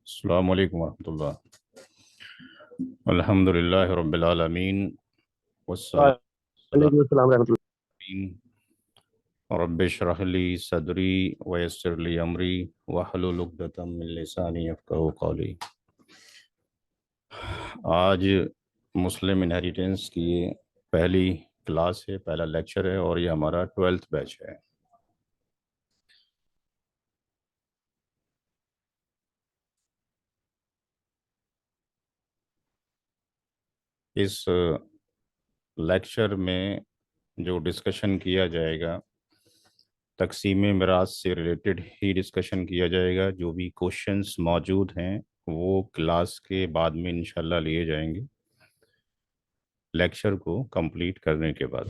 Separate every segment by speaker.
Speaker 1: अस्सलामु अलैकुम वरहमतुल्लाह। अल्हम्दुलिल्लाहि रब्बिल आलमीन वस्सलातु
Speaker 2: वालेकुम अस्सलाम रहमतुल्लाह।
Speaker 1: रब्बि इश्रह ली सदरी वयस्सिर ली अमरी वहलुल उक़दतम मिन लिसानी यफ़क़हू क़ौली। आज मुस्लिम इनहेरिटेंस की पहली क्लास है, पहला लेक्चर है और ये हमारा 12th बैच है। इस लेक्चर में जो डिस्कशन किया जाएगा तकसीम मिरास से रिलेटेड ही डिस्कशन किया जाएगा। जो भी क्वेश्चंस मौजूद हैं वो क्लास के बाद में इंशाल्लाह लिए जाएंगे लेक्चर को कंप्लीट करने के बाद।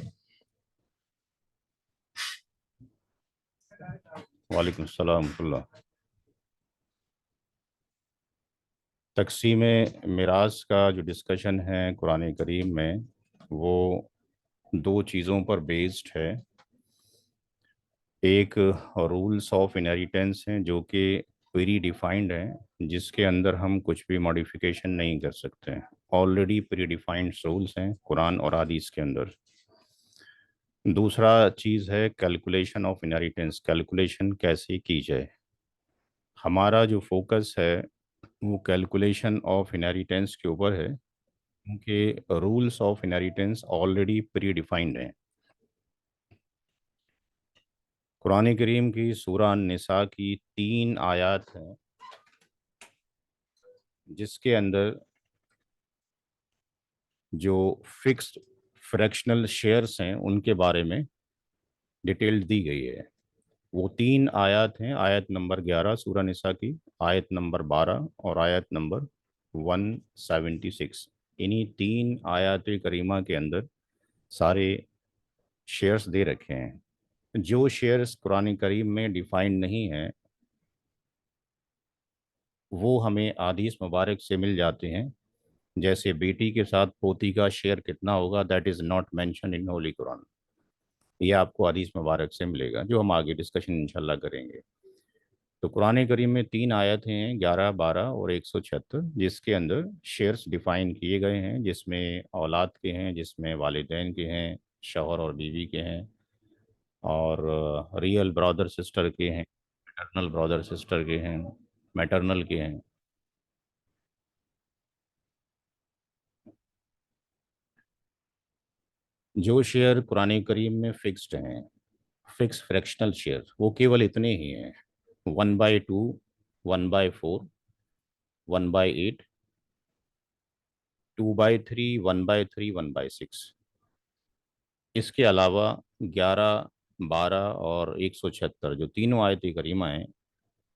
Speaker 1: वालेकुम सलाम वरहमतुल्लाह। तकसीम मिरास का जो डिस्कशन है कुरान करीम में वो दो चीज़ों पर बेस्ड है। एक रूल्स ऑफ इनहेरिटेंस हैं जो कि प्री डिफाइंड हैं, जिसके अंदर हम कुछ भी मॉडिफिकेशन नहीं कर सकते हैं। ऑलरेडी प्री डिफाइंड रूल्स हैं कुरान और हदीस के अंदर। दूसरा चीज़ है कैलकुलेशन ऑफ इनहेरिटेंस, कैलकुलेशन कैसे की जाए। हमारा जो फोकस है वो कैलकुलेशन ऑफ इनहेरिटेंस के ऊपर है, क्योंकि rules of inheritance already pre defined हैं। कुरान करीम की सूरह निसा की 3 आयत हैं जिसके अंदर जो फिक्स्ड फ्रैक्शनल शेयर्स हैं उनके बारे में डिटेल दी गई है। वो 3 आयत हैं, आयत नंबर 11 सूरह निसा की, आयत नंबर 12 और आयत नंबर 176। इन्हीं 3 आयत करीमा के अंदर सारे शेयर्स दे रखे हैं। जो शेयर्स कुरान करीम में डिफाइंड नहीं है वो हमें हदीस मुबारक से मिल जाते हैं। जैसे बेटी के साथ पोती का शेयर कितना होगा, that is not mention in Holi Quran. ये आपको हदीस मुबारक से मिलेगा, जो हम आगे डिस्कशन इंशाल्लाह करेंगे। तो कुरान करीम में 3 आयतें हैं, 11, 12 और 176, जिसके अंदर शेयर्स डिफाइन किए गए हैं, जिसमें औलाद के हैं, जिसमें वालिदैन के हैं, शौहर और बीवी के हैं, और रियल ब्रदर सिस्टर के हैं, मैटरनल ब्रदर सिस्टर के हैं, मैटरनल के हैं। जो शेयर कुरान करीम में फिक्स्ड हैं, फिक्स फ्रैक्शनल शेयर, वो केवल इतने ही हैं: 1/2, 1/4, 1/8, 2/3, 1/3, 1/6। इसके अलावा 11, 12 और 176 जो तीनों आयत करीमा हैं,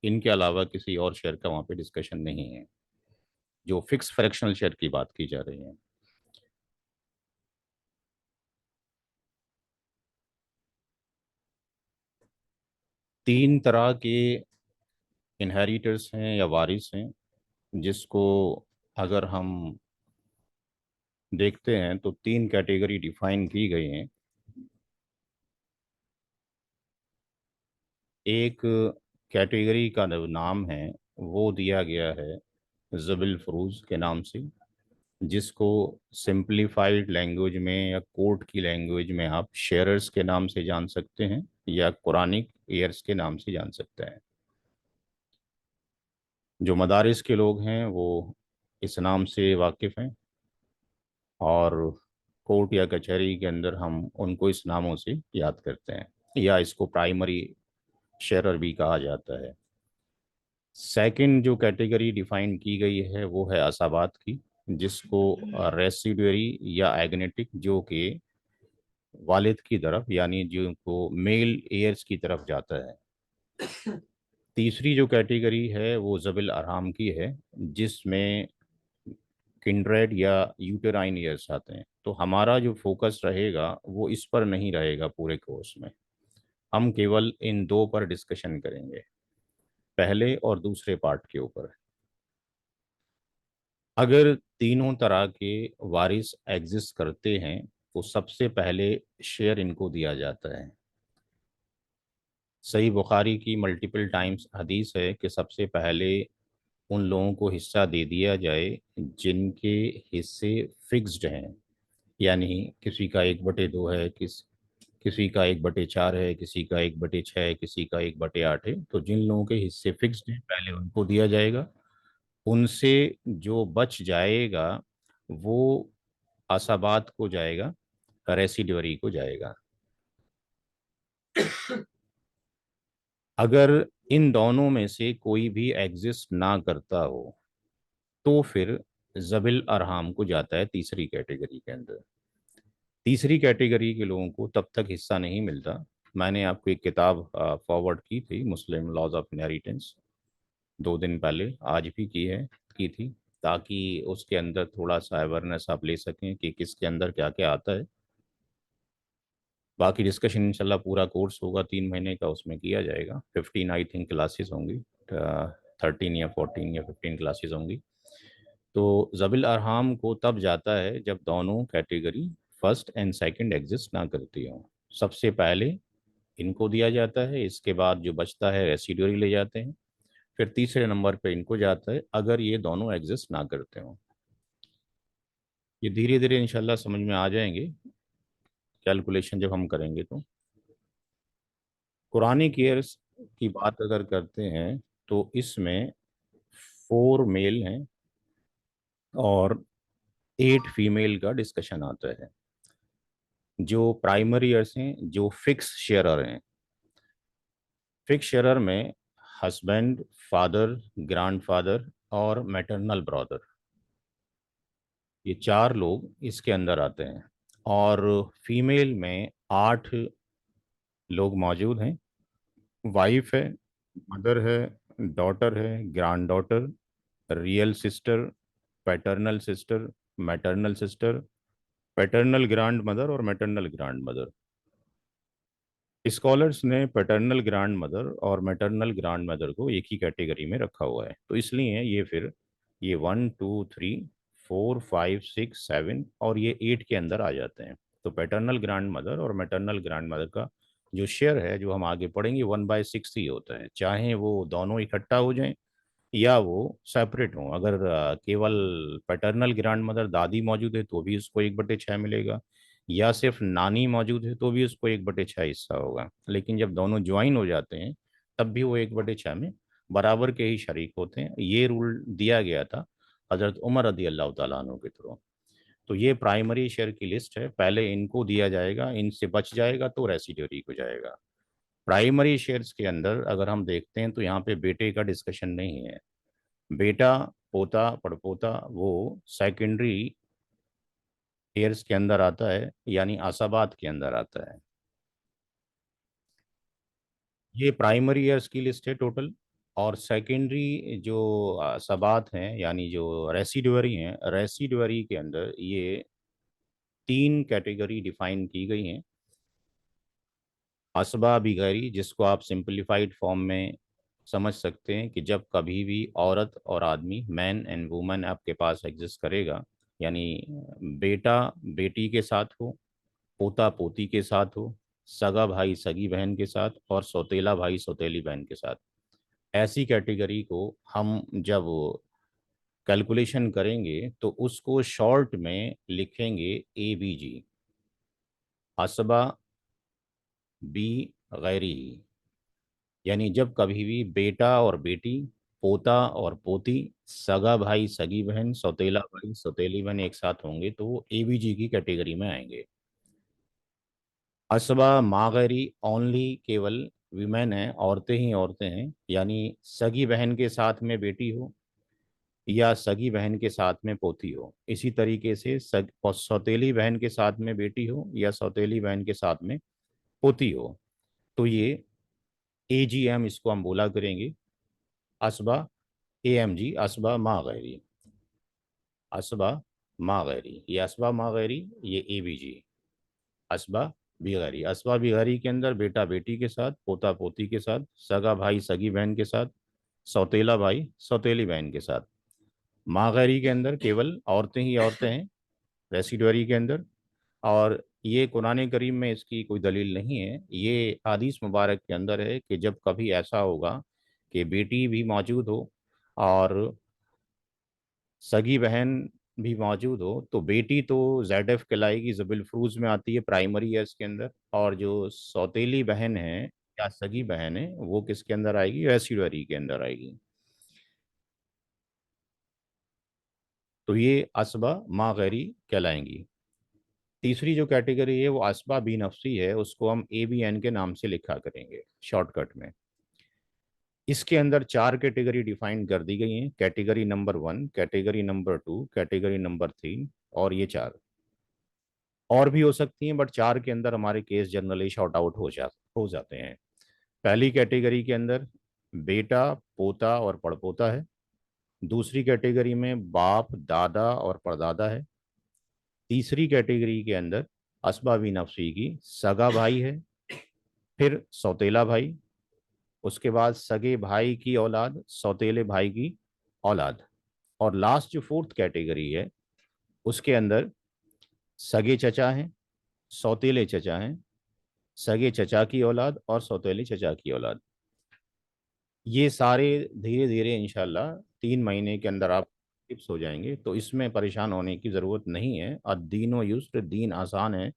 Speaker 1: इनके अलावा किसी और शेयर का वहाँ पे डिस्कशन नहीं है। जो फिक्स फ्रैक्शनल शेयर की बात की जा रही है। तीन तरह के इनहेरिटर्स हैं या वारिस हैं, जिसको अगर हम देखते हैं तो 3 कैटेगरी डिफाइन की गई हैं। एक कैटेगरी का जो नाम है वो दिया गया है ज़बिल फ़रूज़ के नाम से, जिसको सिंप्लीफाइड लैंग्वेज में या कोर्ट की लैंग्वेज में आप शेयरर्स के नाम से जान सकते हैं या कुरानिक ईयर्स के नाम से जान सकते हैं। जो मदारिस के लोग हैं वो इस नाम से वाकिफ़ हैं, और कोर्ट या कचहरी के अंदर हम उनको इस नामों से याद करते हैं, या इसको प्राइमरी शेयरर भी कहा जाता है। सेकंड जो कैटेगरी डिफाइन की गई है वो है असाबात की, जिसको रेसिडुअरी या एग्नेटिक, जो कि वालिद की तरफ यानी जो को मेल एयर्स की तरफ जाता है। तीसरी जो कैटेगरी है वो ज़बिल अरहाम की है, जिसमें किंड्रेड या यूटेराइन ईयर्स आते हैं। तो हमारा जो फोकस रहेगा वो इस पर नहीं रहेगा पूरे कोर्स में। हम केवल इन दो पर डिस्कशन करेंगे, पहले और दूसरे पार्ट के ऊपर। अगर तीनों तरह के वारिस एग्जिस्ट करते हैं तो सबसे पहले शेयर इनको दिया जाता है। सही बुखारी की मल्टीपल टाइम्स हदीस है कि सबसे पहले उन लोगों को हिस्सा दे दिया जाए जिनके हिस्से फिक्स्ड हैं। यानी किसी का 1/2 है, किसी का 1/4 है, किसी का 1/6 है, किसी का 1/8 है। तो जिन लोगों के हिस्से फिक्स्ड हैं पहले उनको दिया जाएगा। उनसे जो बच जाएगा वो आसाबाद को जाएगा, रेसिडुअरी को जाएगा। अगर इन दोनों में से कोई भी एग्जिस्ट ना करता हो तो फिर जबिल अरहाम को जाता है तीसरी कैटेगरी के अंदर। तीसरी कैटेगरी के लोगों को तब तक हिस्सा नहीं मिलता। मैंने आपको एक किताब फॉरवर्ड की थी, मुस्लिम लॉज ऑफ इनहेरिटेंस, 2 दिन पहले, आज भी की थी, ताकि उसके अंदर थोड़ा सा अवेयरनेस आप ले सकें कि किसके अंदर क्या क्या आता है। बाकी डिस्कशन इंशाल्लाह पूरा कोर्स होगा 3 महीने का, उसमें किया जाएगा। 15 आई थिंक क्लासेस होंगी, 13 या 14 या 15 क्लासेस होंगी। तो जबिल अरहाम को तब जाता है जब दोनों category first and second exist ना करती हो। सबसे पहले इनको दिया जाता है, इसके बाद जो बचता है रेसिडुअरी ले जाते हैं, फिर तीसरे नंबर पे इनको जाता है अगर ये दोनों एग्जिस्ट ना करते हो। ये धीरे धीरे इंशाल्लाह समझ में आ जाएंगे कैलकुलेशन जब हम करेंगे तो। कुरानिक ईयर्स की बात अगर करते हैं तो इसमें 4 मेल हैं और 8 फीमेल का डिस्कशन आता है। जो प्राइमरी ईयर्स हैं, जो फिक्स शेयरर हैं, फिक्स शेयरर में हस्बैंड, फादर, ग्रैंडफादर और मैटरनल ब्रदर, ये 4 लोग इसके अंदर आते हैं। और फीमेल में 8 लोग मौजूद हैं। वाइफ है, मदर है, डॉटर है, grand daughter, real sister, paternal sister, maternal sister, paternal grand mother और मैटरनल ग्रैंड मदर। स्कॉलर्स ने पैटर्नल ग्रैंड मदर और मैटरनल ग्रैंड मदर को एक ही कैटेगरी में रखा हुआ है, तो इसलिए ये फिर ये 1, 2, 3, 4, 5, 6, 7 और ये 8 के अंदर आ जाते हैं। तो पैटर्नल ग्रैंड मदर और मैटरनल ग्रैंड मदर का जो शेयर है, जो हम आगे पढ़ेंगे, 1/6 ही होता है, चाहे वो दोनों इकट्ठा हो जाएं या वो सेपरेट हों। अगर केवल पैटर्नल ग्रैंड मदर दादी मौजूद है तो भी उसको 1/6 मिलेगा, या सिर्फ नानी मौजूद है तो भी उसको 1/6 हिस्सा होगा। लेकिन जब दोनों ज्वाइन हो जाते हैं तब भी वो 1/6 में बराबर के ही शरीक होते हैं। ये रूल दिया गया था हजरत उमर रदी अल्लाह तआला अन्हु के थ्रू। तो ये प्राइमरी शेयर की लिस्ट है, पहले इनको दिया जाएगा, इनसे बच जाएगा तो रेसिड्यूरी को जाएगा। प्राइमरी शेयर्स के अंदर अगर हम देखते हैं तो यहाँ पे बेटे का डिस्कशन नहीं है। बेटा, पोता, पड़पोता वो सेकेंडरी ईयर्स के अंदर आता है, यानी आसाबाद के अंदर आता है। ये प्राइमरी ईयर्स की लिस्ट है टोटल। और सेकेंडरी जो आसाबाद हैं, यानी जो रेसिडुअरी हैं, रेसिडुअरी के अंदर ये 3 कैटेगरी डिफाइन की गई हैं। असबा बिगैरी, जिसको आप सिंपलीफाइड फॉर्म में समझ सकते हैं कि जब कभी भी औरत और आदमी, मैन एंड वुमन, आपके पास एग्जिस्ट करेगा, यानी बेटा बेटी के साथ हो, पोता पोती के साथ हो, सगा भाई सगी बहन के साथ और सौतेला भाई सौतेली बहन के साथ, ऐसी कैटेगरी को हम जब कैलकुलेशन करेंगे तो उसको शॉर्ट में लिखेंगे ABG, असबा बी गैरी। यानी जब कभी भी बेटा और बेटी, पोता और पोती, सगा भाई सगी बहन, सौतेला भाई सौतेली बहन एक साथ होंगे तो वो ABG की कैटेगरी में आएंगे। असबा मागरी ओनली, केवल विमेन है, औरतें ही औरतें हैं, यानी सगी बहन के साथ में बेटी हो या सगी बहन के साथ में पोती हो। इसी तरीके से सौतेली बहन के साथ में बेटी हो या सौतेली बहन के साथ में पोती हो। तो ये AGM इसको हम बोला करेंगे, असबा AMG, असबा मागरी, असबा मागरी, ये असबा मागरी, ये ABG, असबा बिगरी। असबा बिगरी के अंदर बेटा बेटी के साथ, पोता पोती के साथ, सगा भाई सगी बहन के साथ, सौतेला भाई सौतेली बहन के साथ। मागरी के अंदर केवल औरतें ही औरतें हैं रेसिडुअरी के अंदर। और ये कुरान करीम में इसकी कोई दलील नहीं है, ये हदीस मुबारक के अंदर है कि जब कभी ऐसा होगा कि बेटी भी मौजूद हो और सगी बहन भी मौजूद हो तो बेटी तो ZF कहलाएगी, ज़बिल फ्रूज में आती है, प्राइमरी है इसके अंदर। और जो सौतेली बहन है या सगी बहन है वो किसके अंदर आएगी, रेसिडुअरी के अंदर आएगी। तो ये असबा माँ गैरी कहलाएंगी। तीसरी जो कैटेगरी है वो असबा बी नफसी है, उसको हम ABN के नाम से लिखा करेंगे शॉर्टकट में। इसके अंदर चार कैटेगरी डिफाइन कर दी गई हैं, category number 1, category number 2, category number 3, और ये चार और भी हो सकती हैं, बट चार के अंदर हमारे केस जनरली शॉर्ट आउट हो जाते हैं। पहली कैटेगरी के अंदर बेटा, पोता और पड़पोता है। दूसरी कैटेगरी में बाप, दादा और परदादा है। तीसरी कैटेगरी के अंदर असबाबी नफसी की सगा भाई है, फिर सौतेला भाई, उसके बाद सगे भाई की औलाद, सौतेले भाई की औलाद, और लास्ट जो फोर्थ कैटेगरी है उसके अंदर सगे चचा हैं, सौतेले चचा हैं, सगे चचा की औलाद और सौतेले चचा की औलाद। ये सारे धीरे धीरे इंशाल्लाह 3 महीने के अंदर आप टिप्स हो जाएंगे, तो इसमें परेशान होने की ज़रूरत नहीं है। और दीनों युस्र, दीन आसान है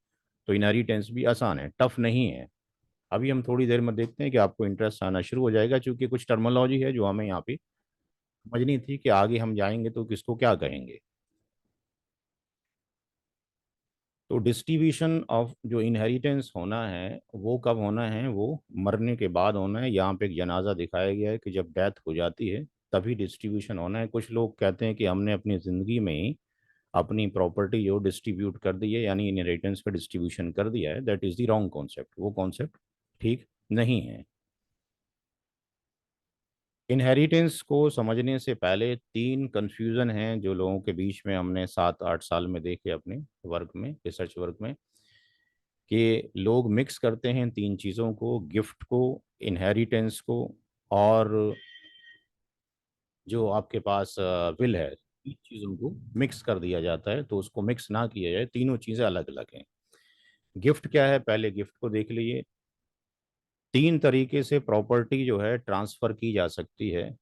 Speaker 1: तो इनहेरिटेंस भी आसान है, टफ नहीं है। अभी हम थोड़ी देर में देखते हैं कि आपको इंटरेस्ट आना शुरू हो जाएगा, क्योंकि कुछ टर्मिनोलॉजी है जो हमें यहाँ पे समझनी थी कि आगे हम जाएंगे तो किसको क्या कहेंगे। तो डिस्ट्रीब्यूशन ऑफ जो इनहेरिटेंस होना है वो कब होना है, वो मरने के बाद होना है। यहाँ पे एक जनाजा दिखाया गया है कि जब डेथ हो जाती है तभी डिस्ट्रीब्यूशन होना है। कुछ लोग कहते हैं कि हमने अपनी ज़िंदगी में ही अपनी प्रॉपर्टी जो डिस्ट्रीब्यूट कर दी है, यानी इनहेरिटेंस का डिस्ट्रीब्यूशन कर दिया है, that is the wrong concept. वो कॉन्सेप्ट ठीक नहीं है। इनहेरिटेंस को समझने से पहले तीन कन्फ्यूज़न हैं जो लोगों के बीच में हमने 7-8 साल में देखे अपने वर्क में, रिसर्च वर्क में, कि लोग मिक्स करते हैं तीन चीज़ों को, गिफ्ट को, इनहेरिटेंस को, और जो आपके पास विल है। तीन चीज़ों को मिक्स कर दिया जाता है, तो उसको मिक्स ना किया जाए, तीनों चीज़ें अलग अलग हैं। गिफ्ट क्या है, पहले गिफ्ट को देख लीजिए। तीन तरीके से प्रॉपर्टी जो है ट्रांसफ़र की जा सकती है।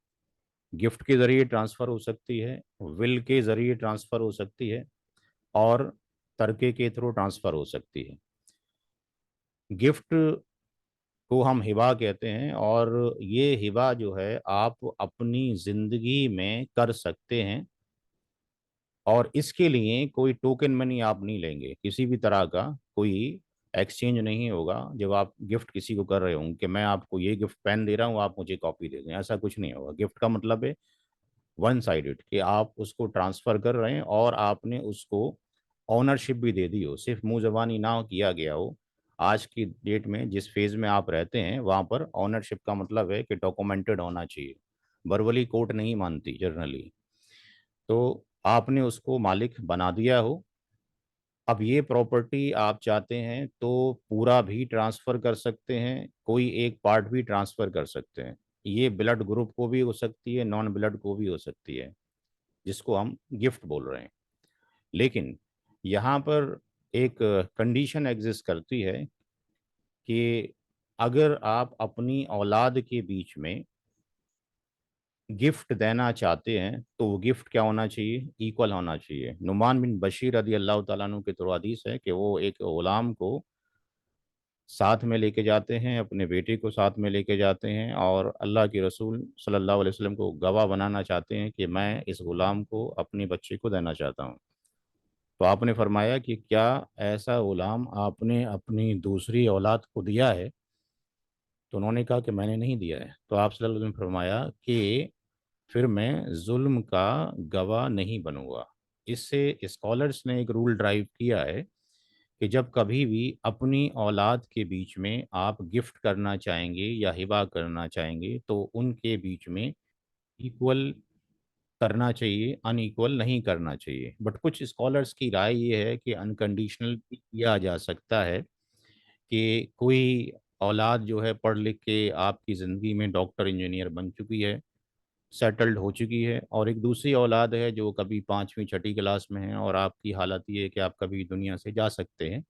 Speaker 1: गिफ्ट के ज़रिए ट्रांसफ़र हो सकती है, विल के ज़रिए ट्रांसफ़र हो सकती है, और तरके के थ्रू ट्रांसफ़र हो सकती है। गिफ्ट को हम हिबा कहते हैं, और ये हिबा जो है आप अपनी ज़िंदगी में कर सकते हैं, और इसके लिए कोई टोकन मनी आप नहीं लेंगे, किसी भी तरह का कोई एक्सचेंज नहीं होगा। जब आप गिफ्ट किसी को कर रहे होंगे कि मैं आपको ये गिफ्ट पेन दे रहा हूँ, आप मुझे कॉपी दे दें, ऐसा कुछ नहीं होगा। गिफ्ट का मतलब है वन साइडेड, कि आप उसको ट्रांसफ़र कर रहे हैं और आपने उसको ऑनरशिप भी दे दी हो, सिर्फ मुंह जबानी ना किया गया हो। आज की डेट में जिस फेज़ में आप रहते हैं वहाँ पर ऑनरशिप का मतलब है कि डॉक्यूमेंटेड होना चाहिए। वर्बली कोर्ट नहीं मानती जनरली। तो आपने उसको मालिक बना दिया हो। अब ये प्रॉपर्टी आप चाहते हैं तो पूरा भी ट्रांसफ़र कर सकते हैं, कोई एक पार्ट भी ट्रांसफ़र कर सकते हैं। ये ब्लड ग्रुप को भी हो सकती है, नॉन ब्लड को भी हो सकती है, जिसको हम गिफ्ट बोल रहे हैं। लेकिन यहाँ पर एक कंडीशन एग्जिस्ट करती है कि अगर आप अपनी औलाद के बीच में गिफ्ट देना चाहते हैं तो वो गिफ्ट क्या होना चाहिए, इक्वल होना चाहिए। नुमान बिन बशीर रदी अल्लाह ताला अन्हु के तो हदीस है कि वो एक गुलाम को साथ में लेके जाते हैं, अपने बेटे को साथ में लेके जाते हैं, और अल्लाह के रसूल सल्लल्लाहु अलैहि वसल्लम को गवाह बनाना चाहते हैं कि मैं इस गुलाम को अपने बच्चे को देना चाहता हूँ। तो आपने फरमाया कि क्या ऐसा गुलाम आपने अपनी दूसरी औलाद को दिया है? तो उन्होंने कहा कि मैंने नहीं दिया है। तो आप सल्लल्लाहु अलैहि वसल्लम ने फरमाया कि फिर मैं जुल्म का गवाह नहीं बनूंगा। इससे स्कॉलर्स ने एक रूल ड्राइव किया है कि जब कभी भी अपनी औलाद के बीच में आप गिफ्ट करना चाहेंगे या हिबा करना चाहेंगे तो उनके बीच में इक्वल करना चाहिए, अनइक्वल नहीं करना चाहिए। बट कुछ स्कॉलर्स की राय ये है कि अनकंडीशनल भी किया जा सकता है, कि कोई औलाद जो है पढ़ लिख के आपकी ज़िंदगी में डॉक्टर इंजीनियर बन चुकी है, सेटल्ड हो चुकी है, और एक दूसरी औलाद है जो कभी 5वीं 6ठी क्लास में है, और आपकी हालत ये है कि आप कभी दुनिया से जा सकते हैं।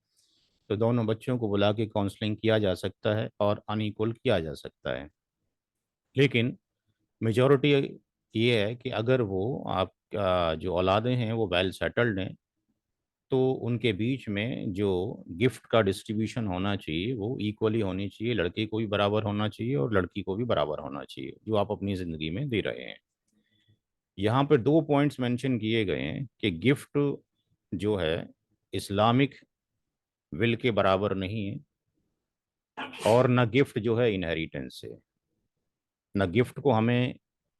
Speaker 1: तो दोनों बच्चों को बुला के काउंसलिंग किया जा सकता है और अनइक्वल किया जा सकता है। लेकिन मेजॉरिटी ये है कि अगर वो आप जो औलादें हैं वो वेल सेटल्ड हैं, तो उनके बीच में जो गिफ्ट का डिस्ट्रीब्यूशन होना चाहिए वो इक्वली होनी चाहिए। लड़के को भी बराबर होना चाहिए और लड़की को भी बराबर होना चाहिए जो आप अपनी ज़िंदगी में दे रहे हैं। यहाँ पर दो पॉइंट्स मेंशन किए गए हैं कि गिफ्ट जो है इस्लामिक विल के बराबर नहीं है, और न गिफ्ट जो है इनहेरिटेंस है। न गिफ्ट को हमें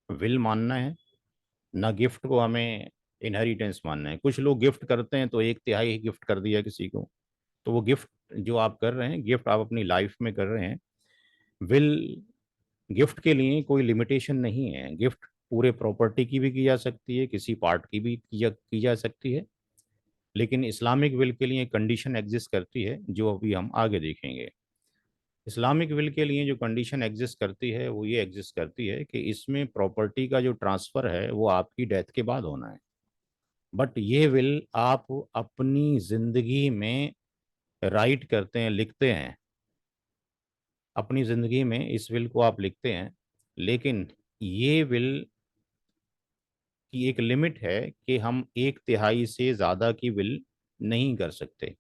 Speaker 1: विल मानना है, न गिफ्ट को हमें इनहेरिटेंस मानना है। कुछ लोग गिफ्ट करते हैं तो एक तिहाई ही गिफ्ट कर दिया किसी को, तो वो गिफ्ट जो आप कर रहे हैं, गिफ्ट आप अपनी लाइफ में कर रहे हैं। विल, गिफ्ट के लिए कोई लिमिटेशन नहीं है। गिफ्ट पूरे प्रॉपर्टी की भी की जा सकती है, किसी पार्ट की भी की जा सकती है। लेकिन इस्लामिक विल के लिए कंडीशन एग्जिस्ट करती है जो अभी हम आगे देखेंगे। इस्लामिक विल के लिए जो कंडीशन एग्जिस्ट करती है वो ये एग्जिस्ट करती है कि इसमें प्रॉपर्टी का जो ट्रांसफ़र है वो आपकी डेथ के बाद होना है। बट ये विल आप अपनी ज़िंदगी में राइट करते हैं, लिखते हैं। अपनी ज़िंदगी में इस विल को आप लिखते हैं, लेकिन ये विल की एक लिमिट है कि हम एक तिहाई से ज़्यादा की विल नहीं कर सकते।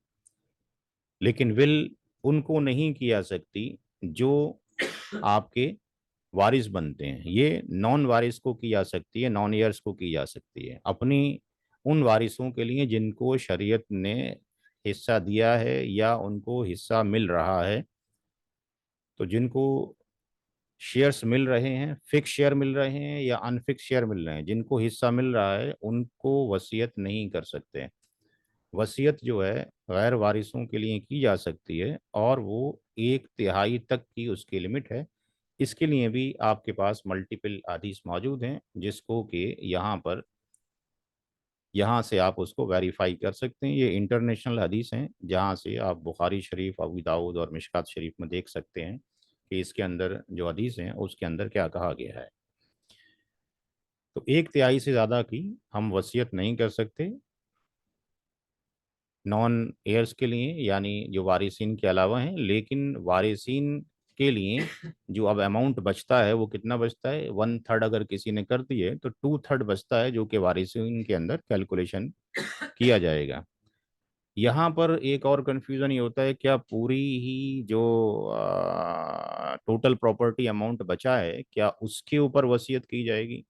Speaker 1: लेकिन विल उनको नहीं की जा सकती जो आपके वारिस बनते हैं। ये नॉन वारिस को की जा सकती है, नॉन ईयर्स को की जा सकती है, अपनी उन वारिसों के लिए जिनको शरीयत ने हिस्सा दिया है या उनको हिस्सा मिल रहा है। तो जिनको शेयर्स मिल रहे हैं, फिक्स शेयर मिल रहे हैं या अनफिक्स शेयर मिल रहे हैं, जिनको हिस्सा मिल रहा है उनको वसीयत नहीं कर सकते। वसीयत जो है गैर वारिसों के लिए की जा सकती है, और वो एक तिहाई तक की उसकी लिमिट है। इसके लिए भी आपके पास मल्टीपल हदीस मौजूद हैं जिसको कि यहाँ से आप उसको वेरीफाई कर सकते हैं। ये इंटरनेशनल हदीस हैं जहाँ से आप बुखारी शरीफ, अबू दाऊद और मिशकात शरीफ में देख सकते हैं कि इसके अंदर जो हदीस हैं उसके अंदर क्या कहा गया है। तो एक तिहाई से ज़्यादा की हम वसीयत नहीं कर सकते नॉन एयर्स के लिए, यानी जो वारिसिन के अलावा हैं। लेकिन वारिसिन के लिए जो अब अमाउंट बचता है वो कितना बचता है, वन थर्ड अगर किसी ने कर दी है तो टू थर्ड बचता है जो कि वारिसिन के अंदर कैलकुलेशन किया जाएगा। यहाँ पर एक और कंफ्यूजन ये होता है, क्या पूरी ही जो टोटल प्रॉपर्टी अमाउंट बचा है क्या उसके ऊपर वसीयत की जाएगी।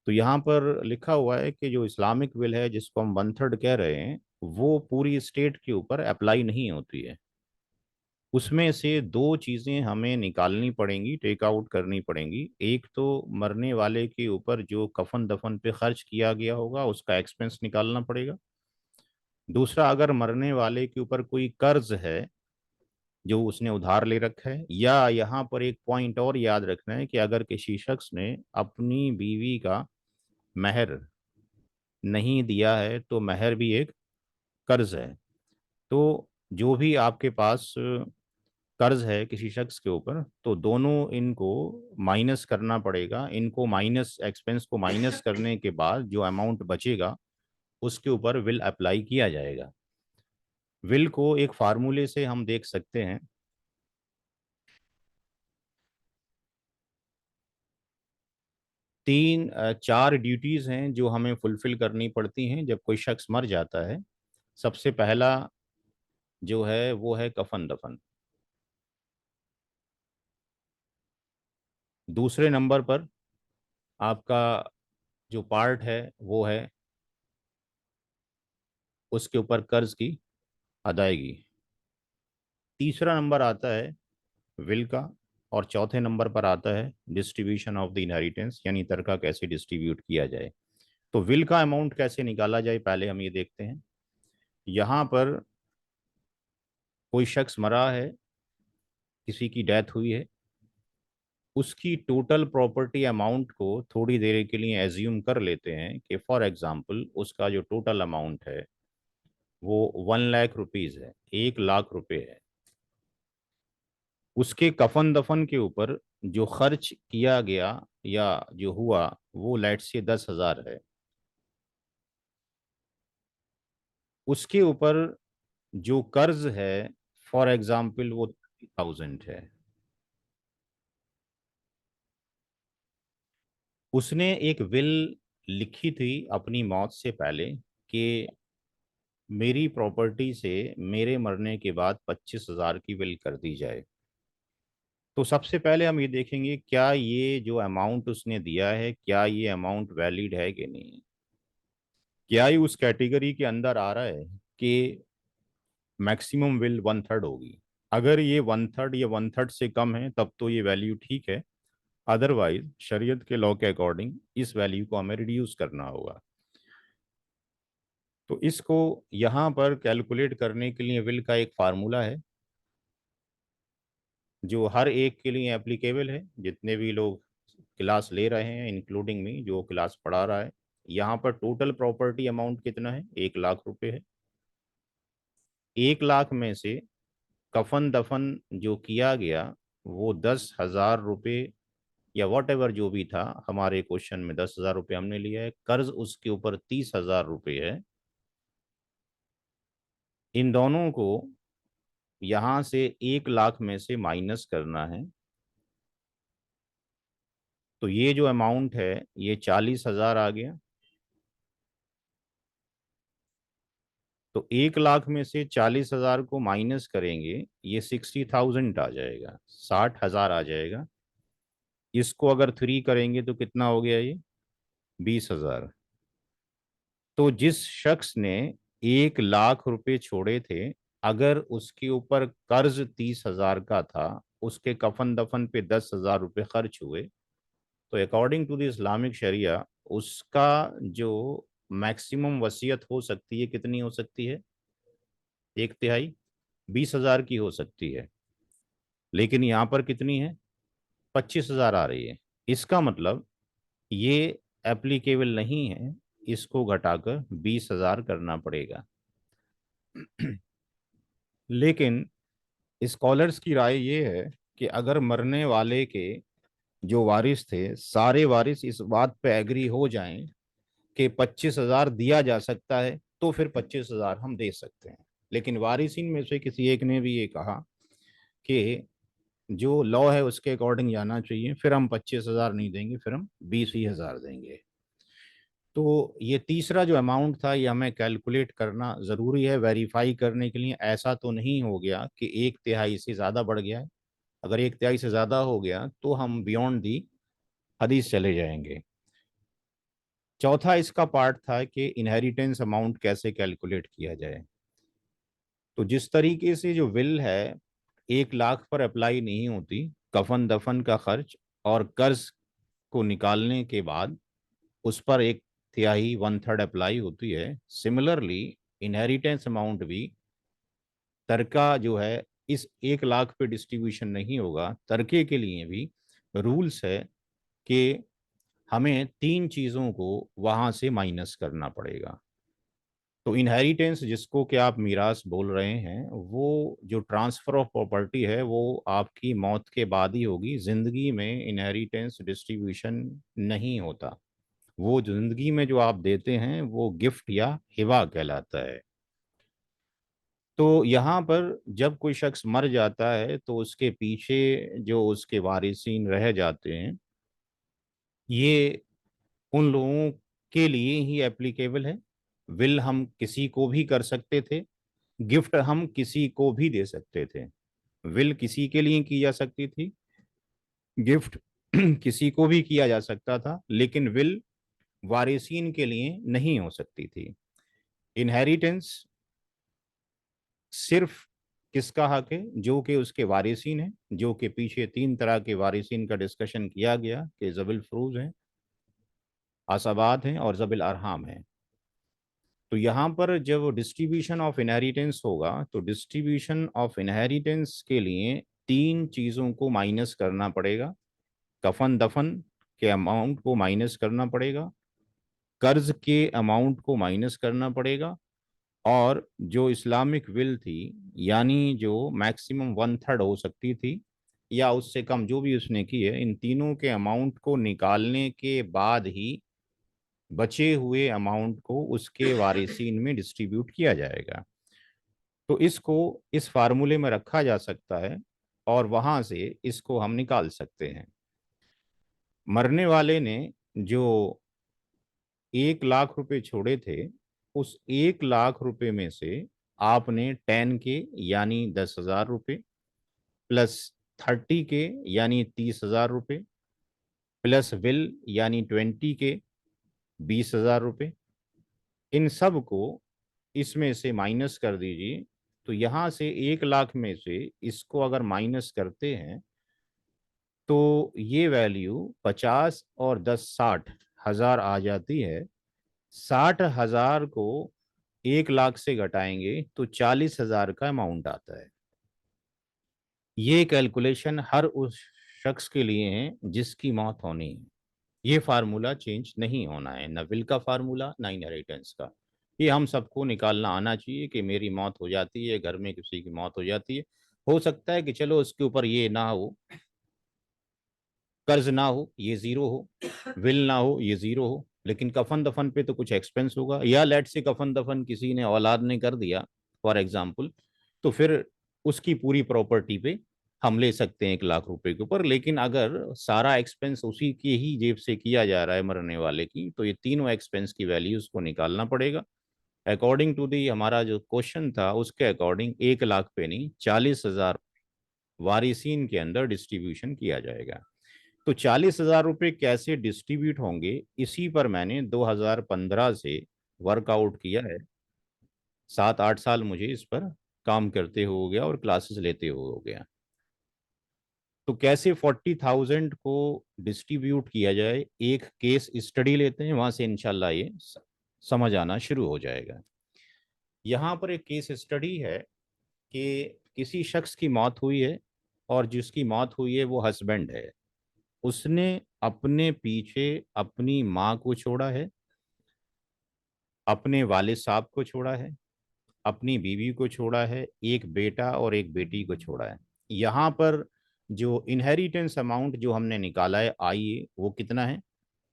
Speaker 1: तो यहाँ पर लिखा हुआ है कि जो इस्लामिक विल है जिसको हम वन थर्ड कह रहे हैं वो पूरी स्टेट के ऊपर अप्लाई नहीं होती है। उसमें से दो चीज़ें हमें निकालनी पड़ेंगी, टेक आउट करनी पड़ेंगी। एक तो मरने वाले के ऊपर जो कफन दफन पे खर्च किया गया होगा उसका एक्सपेंस निकालना पड़ेगा। दूसरा, अगर मरने वाले के ऊपर कोई कर्ज है जो उसने उधार ले रखा है, या यहाँ पर एक पॉइंट और याद रखना है कि अगर किसी शख्स ने अपनी बीवी का महर नहीं दिया है तो महर भी एक कर्ज है। तो जो भी आपके पास कर्ज है किसी शख्स के ऊपर, तो दोनों इनको माइनस करना पड़ेगा। इनको माइनस, एक्सपेंस को माइनस करने के बाद जो अमाउंट बचेगा उसके ऊपर विल अप्लाई किया जाएगा। विल को एक फार्मूले से हम देख सकते हैं। चार ड्यूटीज हैं जो हमें फुलफिल करनी पड़ती हैं जब कोई शख्स मर जाता है। सबसे पहला जो है वो है कफन दफन। दूसरे नंबर पर आपका जो पार्ट है वो है उसके ऊपर कर्ज की अदायगी। तीसरा नंबर आता है विल का, और चौथे नंबर पर आता है डिस्ट्रीब्यूशन ऑफ द इनहेरिटेंस, यानी तरका कैसे डिस्ट्रीब्यूट किया जाए। तो विल का अमाउंट कैसे निकाला जाए पहले हम ये देखते हैं। यहाँ पर कोई शख्स मरा है, किसी की डेथ हुई है, उसकी टोटल प्रॉपर्टी अमाउंट को थोड़ी देर के लिए एज्यूम कर लेते हैं कि फॉर एग्जांपल उसका जो टोटल अमाउंट है वो 1 लाख रुपीज है, 1 लाख रुपए है। उसके कफन दफन के ऊपर जो खर्च किया गया या जो हुआ वो लेट से 10,000 है। उसके ऊपर जो कर्ज है फॉर एग्जाम्पल वो 30,000 है। उसने एक विल लिखी थी अपनी मौत से पहले कि मेरी प्रॉपर्टी से मेरे मरने के बाद 25,000 की विल कर दी जाए। तो सबसे पहले हम ये देखेंगे क्या ये जो अमाउंट उसने दिया है, क्या ये अमाउंट वैलिड है कि नहीं। क्या ये उस कैटेगरी के अंदर आ रहा है कि मैक्सिमम विल 1/3 होगी। अगर ये 1/3 या 1/3 से कम है तब तो ये वैल्यू ठीक है। अदरवाइज शरीयत के लॉ के अकॉर्डिंग इस वैल्यू को हमें रिड्यूस करना होगा। तो इसको यहाँ पर कैलकुलेट करने के लिए विल का एक फार्मूला है जो हर एक के लिए एप्लीकेबल है, जितने भी लोग क्लास ले रहे हैं इंक्लूडिंग मी जो क्लास पढ़ा रहा है। यहाँ पर टोटल प्रॉपर्टी अमाउंट कितना है, 1 लाख रुपए है। 1 लाख में से कफन दफन जो किया गया वो 10,000 रुपये या वॉट एवर जो भी था, हमारे क्वेश्चन में 10,000 रुपये हमने लिया है। कर्ज उसके ऊपर 30,000 रुपये है। इन दोनों को यहां से 1 लाख में से माइनस करना है। तो ये जो अमाउंट है ये 40,000 आ गया। तो 1 लाख में से 40,000 को माइनस करेंगे, ये 60,000 आ जाएगा, 60,000 आ जाएगा। इसको अगर 3 करेंगे तो कितना हो गया ये, 20,000। तो जिस शख्स ने 1 लाख रुपए छोड़े थे, अगर उसके ऊपर कर्ज 30,000 का था, उसके कफन दफन पे 10,000 रुपये खर्च हुए, तो अकॉर्डिंग टू द इस्लामिक शरिया उसका जो मैक्सिमम वसीयत हो सकती है कितनी हो सकती है, 1/3 20,000 की हो सकती है। लेकिन यहाँ पर कितनी है, 25,000 आ रही है। इसका मतलब ये एप्लीकेबल नहीं है, इसको घटाकर 20,000 करना पड़ेगा। लेकिन स्कॉलर्स की राय ये है कि अगर मरने वाले के जो वारिस थे सारे वारिस इस बात पे एग्री हो जाएं कि 25,000 दिया जा सकता है तो फिर 25,000 हम दे सकते हैं। लेकिन वारिसिन में से किसी एक ने भी ये कहा कि जो लॉ है उसके अकॉर्डिंग जाना चाहिए, फिर हम 25,000 नहीं देंगे, फिर हम 20,000 देंगे। तो ये तीसरा जो अमाउंट था ये हमें कैलकुलेट करना ज़रूरी है वेरीफाई करने के लिए। ऐसा तो नहीं हो गया कि 1/3 से ज़्यादा बढ़ गया है। अगर 1/3 से ज़्यादा हो गया तो हम बियॉन्ड दी हदीस चले जाएंगे। चौथा इसका पार्ट था कि इनहेरिटेंस अमाउंट कैसे कैलकुलेट किया जाए। तो जिस तरीके से जो विल है 1 लाख पर अप्लाई नहीं होती, कफन दफन का खर्च और कर्ज को निकालने के बाद उस पर 1/3 1/3 अप्लाई होती है, सिमिलरली इनहेरिटेंस अमाउंट भी तरका जो है इस 1 लाख पे डिस्ट्रीब्यूशन नहीं होगा। तरके के लिए भी रूल्स है कि हमें 3 चीज़ों को वहां से माइनस करना पड़ेगा। तो इनहेरिटेंस जिसको कि आप मीरास बोल रहे हैं, वो जो ट्रांसफर ऑफ प्रॉपर्टी है वो आपकी मौत के बाद ही होगी। जिंदगी में इनहेरिटेंस डिस्ट्रीब्यूशन नहीं होता। वो जिंदगी में जो आप देते हैं वो गिफ्ट या हिबा कहलाता है। तो यहाँ पर जब कोई शख्स मर जाता है तो उसके पीछे जो उसके वारिसीन रह जाते हैं, ये उन लोगों के लिए ही एप्लीकेबल है। विल हम किसी को भी कर सकते थे, गिफ्ट हम किसी को भी दे सकते थे। विल किसी के लिए की जा सकती थी, गिफ्ट किसी को भी किया जा सकता था, लेकिन विल वारिसीन के लिए नहीं हो सकती थी। इनहेरिटेंस सिर्फ किसका हक है, जो कि उसके वारिसीन है, जो कि पीछे 3 तरह के वारिसीन का डिस्कशन किया गया कि जबिल फ्रूज हैं, आसाबाद हैं और जबिल अरहाम हैं। तो यहाँ पर जब डिस्ट्रीब्यूशन ऑफ इनहेरिटेंस होगा तो डिस्ट्रीब्यूशन ऑफ इनहेरिटेंस के लिए 3 चीज़ों को माइनस करना पड़ेगा। कफन दफन के अमाउंट को माइनस करना पड़ेगा, कर्ज के अमाउंट को माइनस करना पड़ेगा, और जो इस्लामिक विल थी यानी जो मैक्सिमम 1/3 हो सकती थी या उससे कम जो भी उसने की है, इन तीनों के अमाउंट को निकालने के बाद ही बचे हुए अमाउंट को उसके वारिसीन में डिस्ट्रीब्यूट किया जाएगा। तो इसको इस फार्मूले में रखा जा सकता है और वहां से इसको हम निकाल सकते हैं। मरने वाले ने जो 1 लाख रुपए छोड़े थे, उस 1 लाख रुपए में से आपने 10 के यानी 10,000 रुपये, प्लस 30 के यानी 30,000 रुपये, प्लस विल यानी 20 के 20,000 रुपये, इन सब को इसमें से माइनस कर दीजिए। तो यहां से 1 लाख में से इसको अगर माइनस करते हैं तो ये वैल्यू 50 और 10 60 हजार आ जाती है। 60 हजार को 1 लाख से घटाएंगे तो 40 हजार का अमाउंट आता है। ये कैलकुलेशन हर उस शख्स के लिए है जिसकी मौत होनी है। ये फार्मूला चेंज नहीं होना है, ना विल का फार्मूला ना इनहेरिटेंस का। ये हम सबको निकालना आना चाहिए कि मेरी मौत हो जाती है, घर में किसी की मौत हो जाती है, हो सकता है कि चलो उसके ऊपर ये ना हो, कर्ज ना हो, ये जीरो हो, विल ना हो, ये जीरो हो, लेकिन कफन दफन पे तो कुछ एक्सपेंस होगा। या लेट से कफन दफन किसी ने औलाद ने कर दिया फॉर एग्जाम्पल, तो फिर उसकी पूरी प्रॉपर्टी पे हम ले सकते हैं 1 लाख रुपए के ऊपर। लेकिन अगर सारा एक्सपेंस उसी की ही जेब से किया जा रहा है मरने वाले की, तो ये तीनों एक्सपेंस की वैल्यूज को निकालना पड़ेगा। अकॉर्डिंग टू दी हमारा जो क्वेश्चन था उसके अकॉर्डिंग 1 लाख पे नहीं, 40 हजार वारिसीन के अंदर डिस्ट्रीब्यूशन किया जाएगा। तो 40 हजार रुपये कैसे डिस्ट्रीब्यूट होंगे, इसी पर मैंने 2015 से वर्कआउट किया है। 7 8 साल मुझे इस पर काम करते हो गया और क्लासेस लेते हो गया। तो कैसे 40,000 को डिस्ट्रीब्यूट किया जाए, एक केस स्टडी लेते हैं, वहां से इंशाल्लाह ये समझ आना शुरू हो जाएगा। यहाँ पर एक केस स्टडी है कि किसी शख्स की मौत हुई है, और जिसकी मौत हुई है वो हस्बैंड है। उसने अपने पीछे अपनी माँ को छोड़ा है, अपने वालिद साहब को छोड़ा है, अपनी बीवी को छोड़ा है, एक बेटा और एक बेटी को छोड़ा है। यहाँ पर जो इनहेरिटेंस अमाउंट जो हमने निकाला है आइए वो कितना है,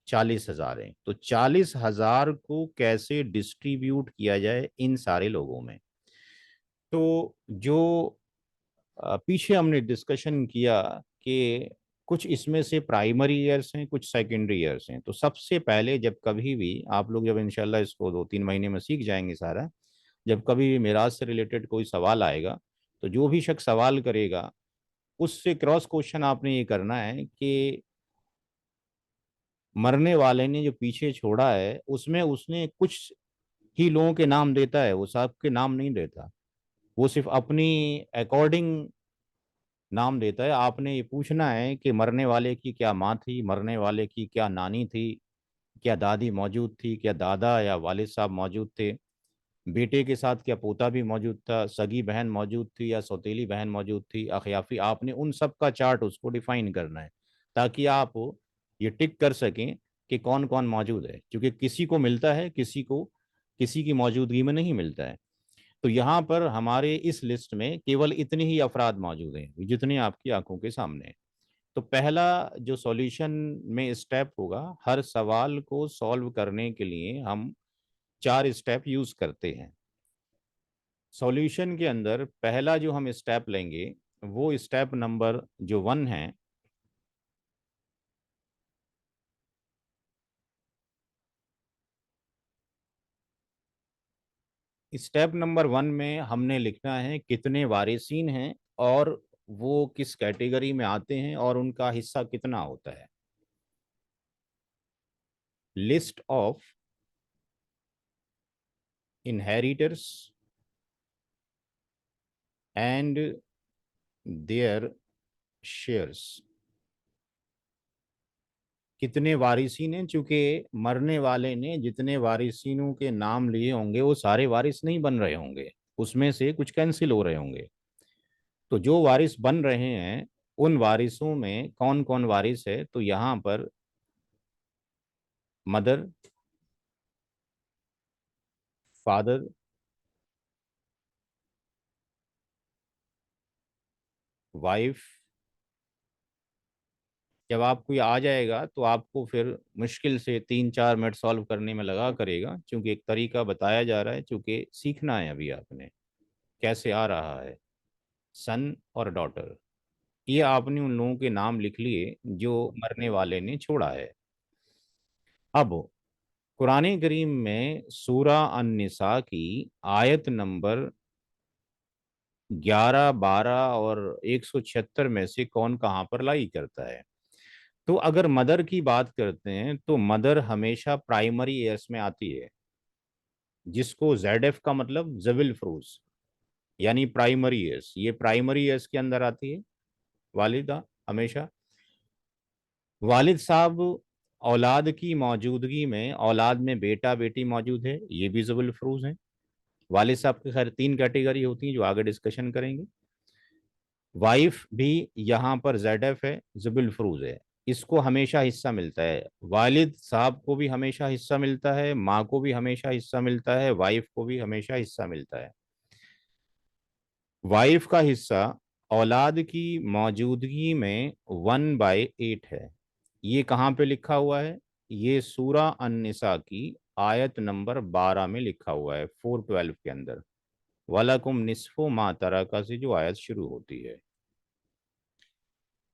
Speaker 1: 40 हजार है। तो 40 हजार को कैसे डिस्ट्रीब्यूट किया जाए इन सारे लोगों में। तो जो पीछे हमने डिस्कशन किया कि कुछ इसमें से प्राइमरी ईयर्स हैं, कुछ सेकेंडरी ईयर्स हैं। तो सबसे पहले जब कभी भी आप लोग, जब इंशाल्लाह इसको 2 3 महीने में सीख जाएंगे सारा, जब कभी भी मिराज से रिलेटेड कोई सवाल आएगा, तो जो भी शख्स सवाल करेगा उससे क्रॉस क्वेश्चन आपने ये करना है कि मरने वाले ने जो पीछे छोड़ा है उसमें उसने कुछ ही लोगों के नाम देता है, वो सब के नाम नहीं देता, वो सिर्फ अपनी अकॉर्डिंग नाम देता है। आपने ये पूछना है कि मरने वाले की क्या माँ थी, मरने वाले की क्या नानी थी, क्या दादी मौजूद थी, क्या दादा या वालिद साहब मौजूद थे, बेटे के साथ क्या पोता भी मौजूद था, सगी बहन मौजूद थी या सौतेली बहन मौजूद थी, अखयाफी। आपने उन सब का चार्ट उसको डिफाइन करना है, ताकि आप ये टिक कर सकें कि कौन कौन मौजूद है, क्योंकि किसी को मिलता है, किसी को किसी की मौजूदगी में नहीं मिलता है। तो यहाँ पर हमारे इस लिस्ट में केवल इतने ही अफराद मौजूद हैं जितने आपकी आंखों के सामने हैं। तो पहला जो सॉल्यूशन में स्टेप होगा, हर सवाल को सॉल्व करने के लिए हम 4 स्टेप यूज करते हैं। सॉल्यूशन के अंदर पहला जो हम स्टेप लेंगे वो स्टेप नंबर जो 1 है, स्टेप नंबर 1 में हमने लिखना है कितने वारिसीन हैं और वो किस कैटेगरी में आते हैं और उनका हिस्सा कितना होता है। List of inheritors and there shares. कितने वारिसीन हैं, चूंकि मरने वाले ने जितने वारिसीनों के नाम लिए होंगे वो सारे वारिस नहीं बन रहे होंगे, उसमें से कुछ कैंसिल हो रहे होंगे। तो जो वारिस बन रहे हैं उन वारिसों में कौन कौन वारिस है, तो यहाँ पर मदर, फादर, वाइफ। जब आपको ये आ जाएगा तो आपको फिर मुश्किल से 3 4 मिनट सॉल्व करने में लगा करेगा, क्योंकि एक तरीका बताया जा रहा है, क्योंकि सीखना है अभी आपने कैसे आ रहा है। सन और डॉटर, ये आपने उन लोगों के नाम लिख लिए जो मरने वाले ने छोड़ा है। अब कुरान करीम में सूरा अन-निसा की आयत नंबर 11, 12 और 176 में से कौन कहाँ पर लाई करता है? तो अगर मदर की बात करते हैं तो मदर हमेशा प्राइमरी एयर्स में आती है, जिसको ZF का मतलब जविल फ्रूज, यानी प्राइमरी एयर्स, ये प्राइमरी एयर्स के अंदर आती है वालिदा हमेशा। वालिद साहब औलाद की मौजूदगी में, औलाद में बेटा बेटी मौजूद है, ये भी जबुल फरूज है। वालिद साहब की खैर 3 कैटेगरी होती हैं जो आगे डिस्कशन करेंगे। वाइफ भी यहाँ पर ZF है, जबुल फरूज है, इसको हमेशा हिस्सा मिलता है। वालिद साहब को भी हमेशा हिस्सा मिलता है, माँ को भी हमेशा हिस्सा मिलता है, वाइफ को भी हमेशा हिस्सा मिलता है। वाइफ का हिस्सा औलाद की मौजूदगी में 1/8 है। ये कहाँ पे लिखा हुआ है? ये सूरा अन-निसा की आयत नंबर 12 में लिखा हुआ है, 4:12 के अंदर। वलकुम निस्फु मा तरका से जो आयत शुरू होती है।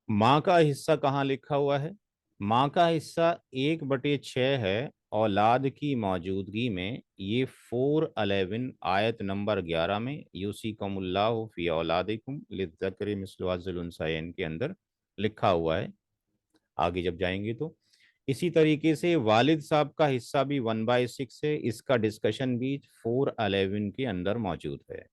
Speaker 1: माँ का हिस्सा कहाँ लिखा हुआ है? माँ का हिस्सा 1/6 है औलाद की मौजूदगी में। ये 4:11 आयत नंबर 11 में यूसिकुमुल्लाहु फी औलादिकुम लिज़्ज़करि मिस्लु हज़्ज़िल उन्सयैन के अंदर लिखा हुआ है। आगे जब जाएंगे तो इसी तरीके से वालिद साहब का हिस्सा भी 1/6 है, इसका डिस्कशन भी 4:11 के अंदर मौजूद है।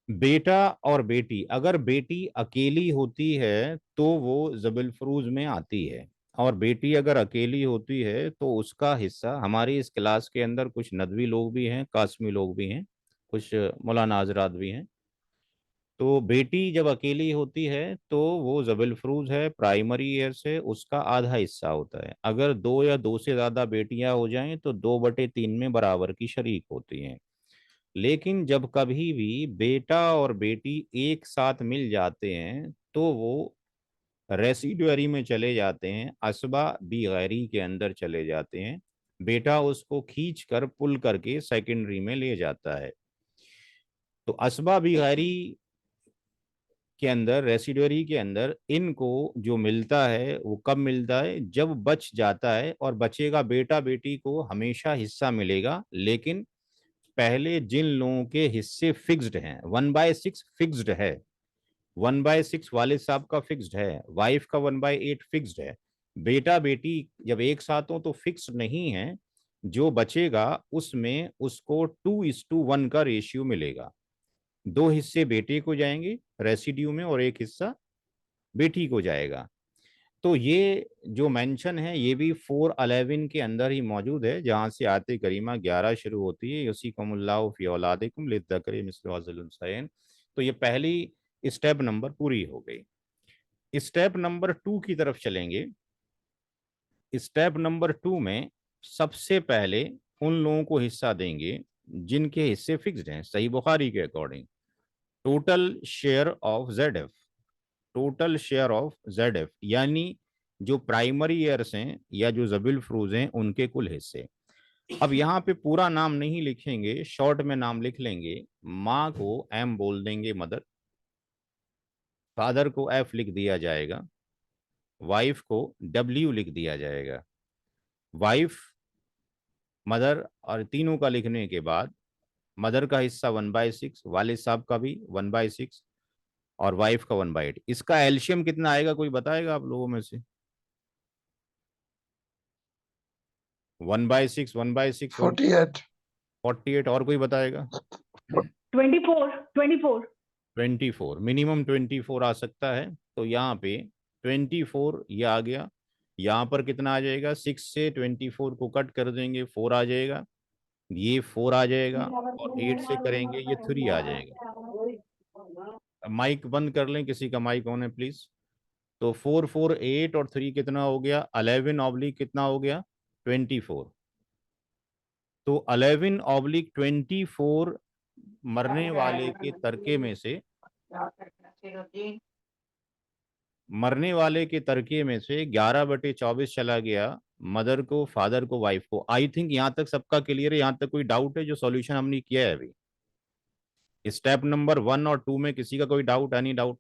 Speaker 1: बेटा और बेटी, अगर बेटी अकेली होती है तो वो जबुल फरूज में आती है, और बेटी अगर अकेली होती है तो उसका हिस्सा, हमारी इस क्लास के अंदर कुछ नदवी लोग भी हैं, कासमी लोग भी हैं, कुछ मौलाना हजरात भी हैं। तो बेटी जब अकेली होती है तो वो जबुल फरूज है, प्राइमरी ईयर से उसका आधा हिस्सा होता है। अगर दो या दो से ज्यादा बेटियां हो जाएं तो 2/3 में बराबर की शरीक होती हैं। लेकिन जब कभी भी बेटा और बेटी एक साथ मिल जाते हैं तो वो रेसिडुअरी में चले जाते हैं, असबा बी गैरी के अंदर चले जाते हैं। बेटा उसको खींच कर पुल करके सेकेंडरी में ले जाता है। तो असबा बी गैरी के अंदर, रेसिडुअरी के अंदर इनको जो मिलता है वो कब मिलता है? जब बच जाता है, और बचेगा बेटा बेटी को हमेशा हिस्सा मिलेगा। लेकिन पहले जिन लोगों के हिस्से फिक्स्ड हैं, 1/6 फिक्स्ड है, 1/6 वालिद साहब का फिक्स्ड है, वाइफ का 1/8 फिक्स्ड है। बेटा बेटी जब एक साथ हो तो फिक्स नहीं है। जो बचेगा उसमें उसको 2:1 का रेशियो मिलेगा। 2 हिस्से बेटे को जाएंगे रेसिड्यू में, और एक हिस्सा बेटी को जाएगा। तो ये जो मेंशन है ये भी 4:11 के अंदर ही मौजूद है, जहां से आयत करीमा 11 शुरू होती है, युसिकुमुल्लाहु फी औलादिकुम लिज़्ज़करि मिस्लु हज़्ज़िल उन्सयैन। तो ये पहली स्टेप नंबर पूरी हो गई। स्टेप नंबर 2 की तरफ चलेंगे। स्टेप नंबर 2 में सबसे पहले उन लोगों को हिस्सा देंगे जिनके हिस्से फिक्स्ड हैं, सही बुखारी के according. Total share of ZF, total share of ZF यानी जो प्राइमरी ईयर्स हैं या जो जबिल फ्रूज हैं उनके कुल हिस्से। अब यहाँ पे पूरा नाम नहीं लिखेंगे, शॉर्ट में नाम लिख लेंगे। माँ को M बोल देंगे, मदर। फादर को F लिख दिया जाएगा, वाइफ को W लिख दिया जाएगा। वाइफ, मदर और तीनों का लिखने के बाद मदर का हिस्सा 1/6, वालिद साहब का भी 1/6, और वाइफ का 1/8। इसका एल्शियम कितना आएगा, कोई बताएगा आप लोगों में से? 1/6, 1/6,
Speaker 2: 48।
Speaker 1: 48, और कोई बताएगा?
Speaker 3: 24, 24।
Speaker 1: 24, मिनिमम 24 आ सकता है। तो यहाँ पे 24 ये आ गया। यहाँ पर कितना आ जाएगा? 6 से 24 को कट कर देंगे, 4 आ जाएगा। ये 4 आ जाएगा, और 8 से करेंगे ये 3 आ जाएगा। माइक बंद कर लें, किसी का माइक ऑन है प्लीज। तो 4, 4, 8 और 3 कितना हो गया? 11 ऑब्लिक कितना हो गया? 24। तो 11/24 मरने वाले के तरके में से, मरने वाले के तरके में से 11/24 चला गया मदर को, फादर को, वाइफ को। आई थिंक यहाँ तक सबका क्लियर है? यहाँ तक कोई डाउट है जो सॉल्यूशन हमने किया है अभी? स्टेप नंबर 1 और 2 में किसी का कोई डाउट? Any doubt?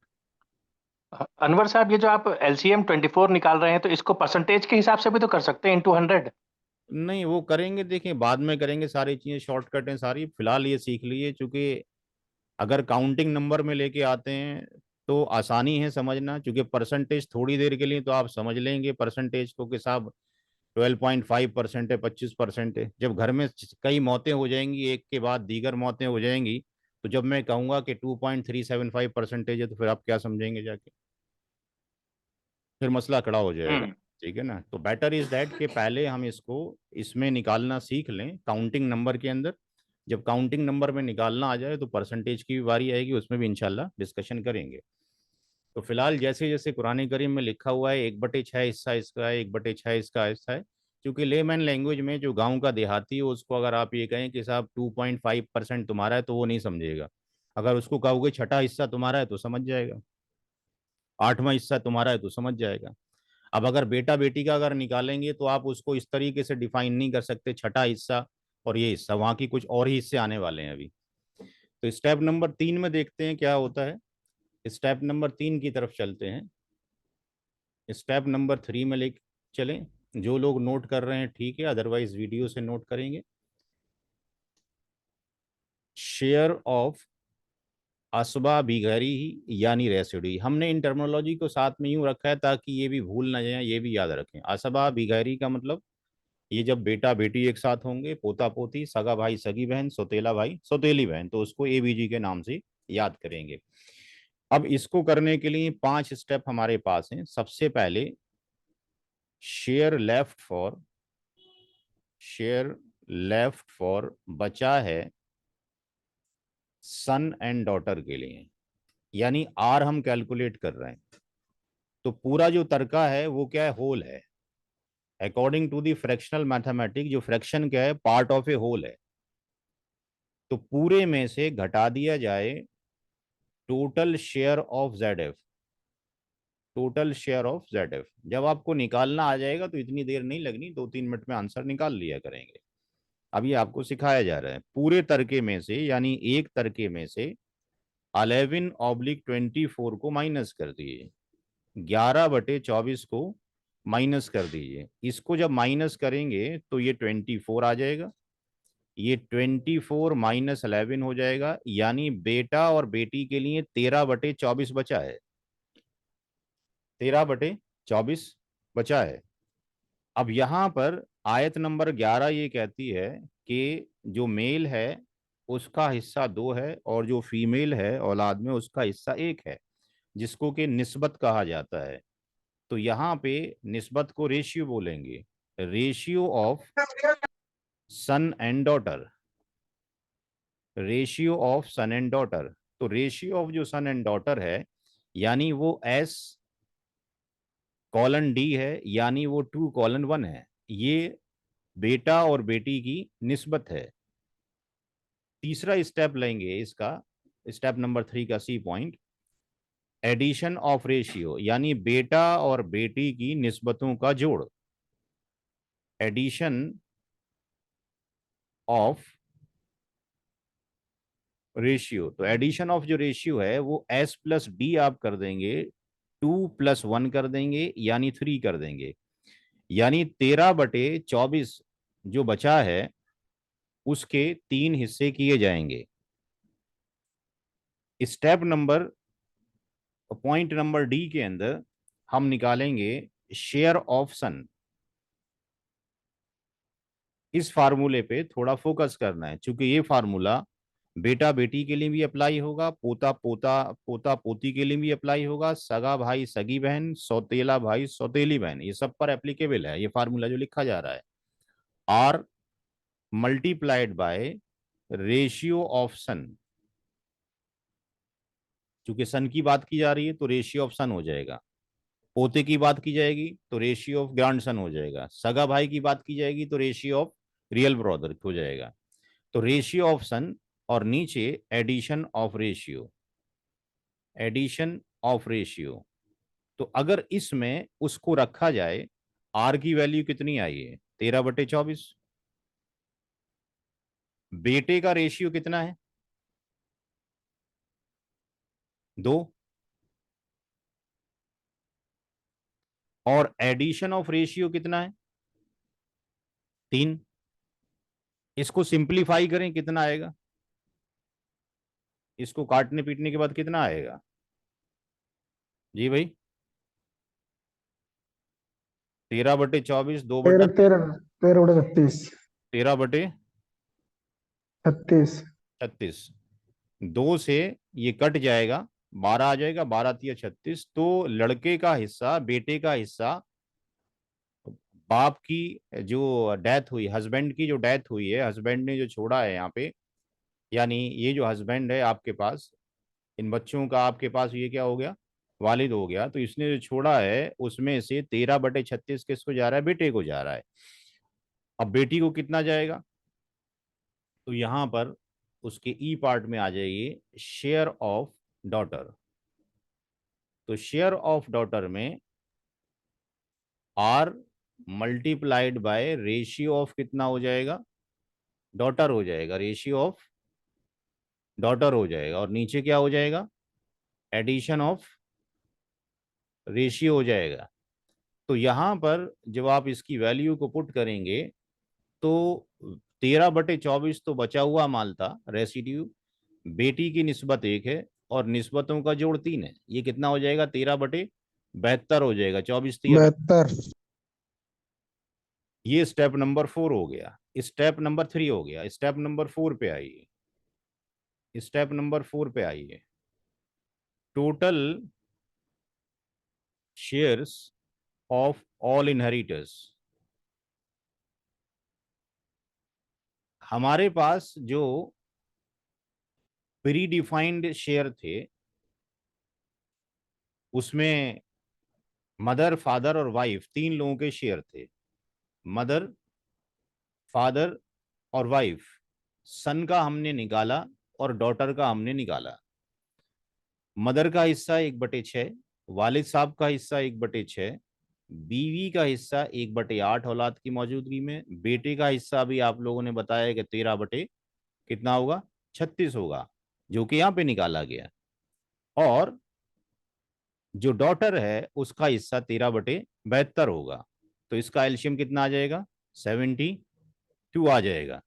Speaker 2: अनवर साहब, ये जो आप एलसीएम 24 निकाल रहे हैं, तो इसको परसेंटेज के हिसाब से भी तो कर सकते हैं, इंटू 100।
Speaker 1: नहीं, वो करेंगे, देखें बाद में करेंगे, सारी चीजें शॉर्टकट हैं सारी, फिलहाल ये सीख लिए, चूंकि अगर काउंटिंग नंबर में लेके आते हैं तो आसानी है समझना, क्योंकि परसेंटेज थोड़ी देर के लिए तो आप समझ लेंगे परसेंटेज को कि साहब 12.5% है, 25% है। जब घर में कई मौतें हो जाएंगी एक के बाद दीगर मौतें हो जाएंगी, तो जब मैं कहूंगा कि 2.375% है, तो फिर आप क्या समझेंगे जाके, फिर मसला खड़ा हो जाएगा। ठीक है ना, तो बेटर इज दैट कि पहले हम इसको इसमें निकालना सीख लें काउंटिंग नंबर के अंदर। जब काउंटिंग नंबर में निकालना आ जाए तो परसेंटेज की भी बारी आएगी, उसमें भी इंशाल्लाह डिस्कशन करेंगे। तो फिलहाल जैसे जैसे कुरान करीम में लिखा हुआ है 1/6 हिस्सा इसका है, 1/6 इसका हिस्सा है, क्योंकि लेमैन लैंग्वेज में जो गांव का देहाती है उसको अगर आप ये कहें कि साहब 2.5% तुम्हारा है, तो वो नहीं समझेगा। अगर उसको कहोगे छठा हिस्सा तुम्हारा है तो समझ जाएगा, आठवां हिस्सा तुम्हारा है तो समझ जाएगा। अब अगर बेटा बेटी का अगर निकालेंगे तो आप उसको इस तरीके से डिफाइन नहीं कर सकते, छठा हिस्सा और ये हिस्सा, वहां की कुछ और ही हिस्से आने वाले हैं अभी। तो स्टेप नंबर 3 में देखते हैं क्या होता है। स्टेप नंबर 3 की तरफ चलते हैं। स्टेप नंबर 3 में ले चलें। जो लोग नोट कर रहे हैं ठीक है, अदरवाइज वीडियो से नोट करेंगे। शेयर ऑफ असबा बिगैरी ही यानी रेसिडी, हमने इन टर्मिनोलॉजी को साथ में यूं रखा है ताकि ये भी भूल ना जाए, ये भी याद रखें। असबा बिगैरी का मतलब ये जब बेटा बेटी एक साथ होंगे, पोता पोती, सगा भाई सगी बहन, सौतेला भाई सौतेली बहन, तो उसको एबीजी के नाम से याद करेंगे। अब इसको करने के लिए 5 स्टेप हमारे पास हैं। सबसे पहले share left for, share left for बचा है सन एंड डॉटर के लिए, यानी आर हम कैलकुलेट कर रहे हैं। तो पूरा जो तर्का है वो क्या है, होल है। According to the fractional mathematic, जो फ्रैक्शन क्या है, पार्ट ऑफ ए होल है। तो पूरे में से घटा दिया जाए total share of Z F, total share of Z F. जब आपको निकालना आ जाएगा तो इतनी देर नहीं लगनी, 2-3 मिनट में आंसर निकाल लिया करेंगे। अब ये आपको सिखाया जा रहा है पूरे तरके में से, यानी एक तरके में से 11/24 को माइनस कर दिए, 11/24 को माइनस कर दीजिए। इसको जब माइनस करेंगे तो ये 24 आ जाएगा, ये 24 - 11 हो जाएगा, यानी बेटा और बेटी के लिए 13/24 बचा है, 13/24 बचा है। अब यहां पर आयत नंबर 11 ये कहती है कि जो मेल है उसका हिस्सा 2 है और जो फीमेल है औलाद में उसका हिस्सा 1 है, जिसको कि निस्बत कहा जाता है। तो यहाँ पे निस्बत को रेशियो बोलेंगे, ratio of son and daughter, ratio of son and daughter. तो रेशियो ऑफ जो सन एंड डॉटर है, यानी वो S:D है, यानी वो 2:1 है। ये बेटा और बेटी की निस्बत है। तीसरा स्टेप लेंगे इसका, स्टेप नंबर 3 का C point, addition of ratio, यानी बेटा और बेटी की निस्बतों का जोड़, एडिशन ऑफ रेशियो। तो एडिशन ऑफ जो रेशियो है वो S+D आप कर देंगे, 2+1 कर देंगे, यानी 3 कर देंगे, यानी 13/24 जो बचा है उसके 3 हिस्से किए जाएंगे। Step number, point number D के अंदर हम निकालेंगे शेयर ऑफ सन। इस फार्मूले पे थोड़ा फोकस करना है, क्योंकि ये फार्मूला बेटा बेटी के लिए भी अप्लाई होगा, पोता पोता पोता पोती के लिए भी अप्लाई होगा, सगा भाई सगी बहन, सौतेला भाई सौतेली बहन, ये सब पर एप्लीकेबल है ये फार्मूला जो लिखा जा रहा है। R multiplied by ratio of sun, चूंकि सन की बात की जा रही है तो रेशियो ऑफ सन हो जाएगा, पोते की बात की जाएगी तो रेशियो ऑफ ग्रांड सन हो जाएगा, सगा भाई की बात की जाएगी तो रेशियो ऑफ रियल ब्रदर हो जाएगा। तो रेशियो ऑफ सन और नीचे addition of ratio, addition of ratio. तो अगर इसमें उसको रखा जाए, आर की वैल्यू कितनी आई है, 13/24। बेटे का रेशियो कितना है, 2। और एडिशन ऑफ रेशियो कितना है? 3। इसको सिंप्लीफाई करें, कितना आएगा? इसको काटने पीटने के बाद कितना आएगा जी भाई? 13/24, 2/,
Speaker 4: 13 13 13 बटे 36।
Speaker 1: 13/36।
Speaker 4: 36।
Speaker 1: 2 से ये कट जाएगा, 12 आ जाएगा, 12×3 = 36। तो लड़के का हिस्सा, बेटे का हिस्सा, बाप की जो डेथ हुई, हस्बैंड की जो डेथ हुई है, हस्बैंड ने जो छोड़ा है यहाँ पे, यानी ये जो हस्बैंड है आपके पास, इन बच्चों का आपके पास ये क्या हो गया? वालिद हो गया। तो इसने जो छोड़ा है उसमें से 13/36 किसको जा रहा है? बेटे को जा रहा है। अब बेटी को कितना जाएगा? तो यहां पर उसके ई पार्ट में आ जाइए, शेयर ऑफ डॉटर। तो शेयर ऑफ डॉटर में are multiplied by ratio of कितना हो जाएगा? डॉटर हो जाएगा, रेशियो ऑफ डॉटर हो जाएगा। और नीचे क्या हो जाएगा? एडिशन ऑफ रेशियो हो जाएगा। तो यहां पर जब आप इसकी वैल्यू को पुट करेंगे तो 13/24 तो बचा हुआ माल था, रेसिड्यू। बेटी की निस्बत 1 है और निस्बतों का जोड़ 3 है। ये कितना हो जाएगा? 13/72 हो जाएगा। 24
Speaker 4: 72।
Speaker 1: ये स्टेप नंबर 4 हो गया। स्टेप नंबर 3 हो गया। स्टेप नंबर 4 पे आइए। स्टेप नंबर 4 पे आइए। Total shares of all inheritors. हमारे पास जो प्री डिफाइंड शेयर थे उसमें मदर, फादर और वाइफ, 3 लोगों के शेयर थे। मदर, फादर और वाइफ। सन का हमने निकाला और डॉटर का हमने निकाला। मदर का हिस्सा 1/6, वालिद साहब का हिस्सा 1/6, बीवी का हिस्सा 1/8 औलाद की मौजूदगी में। बेटे का हिस्सा भी आप लोगों ने बताया कि 13 बटे कितना होगा? 36 होगा, जो कि यहाँ पे निकाला गया। और जो डॉटर है उसका हिस्सा 13/72 होगा। तो इसका एल्शियम कितना आ जाएगा? 72 आ जाएगा।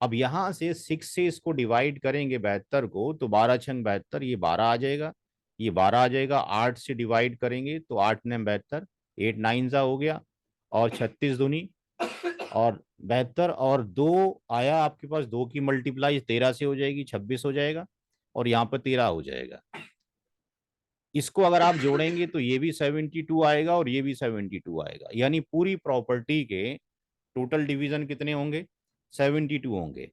Speaker 1: अब यहां से 6 से इसको डिवाइड करेंगे 72 को, तो 12×6 = 72, ये 12 आ जाएगा, ये 12 आ जाएगा। 8 से डिवाइड करेंगे तो 8×9 = 72, 8×9 हो गया, और 36 दूनी और 72, और 2 आया आपके पास, 2 की मल्टीप्लाई 13 से हो जाएगी, 26 हो जाएगा, और यहाँ पर 13 हो जाएगा। इसको अगर आप जोड़ेंगे तो ये भी 72 आएगा और ये भी 72 आएगा। यानी पूरी प्रॉपर्टी के टोटल डिवीजन कितने होंगे? 72 होंगे।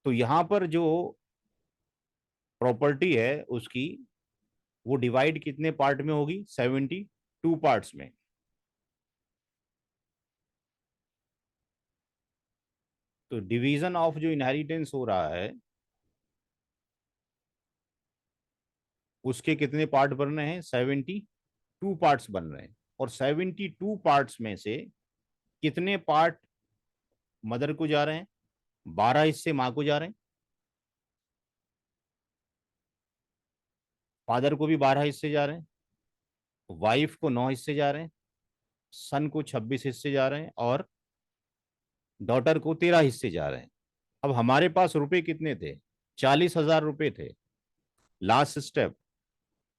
Speaker 1: तो यहां पर जो प्रॉपर्टी है उसकी, वो डिवाइड कितने पार्ट में होगी? 72 पार्ट्स में। तो डिवीजन ऑफ जो इनहेरिटेंस हो रहा है उसके कितने पार्ट बन रहे हैं? 72 पार्ट्स बन रहे हैं। और 72 पार्ट्स में से कितने पार्ट मदर को जा रहे हैं? 12 हिस्से माँ को जा रहे हैं। फादर को भी 12 हिस्से जा रहे हैं। वाइफ को 9 हिस्से जा रहे हैं। सन को 26 हिस्से जा रहे हैं। और डॉटर को 13 हिस्से जा रहे हैं। अब हमारे पास रुपए कितने थे? 40,000 रुपए थे। लास्ट स्टेप,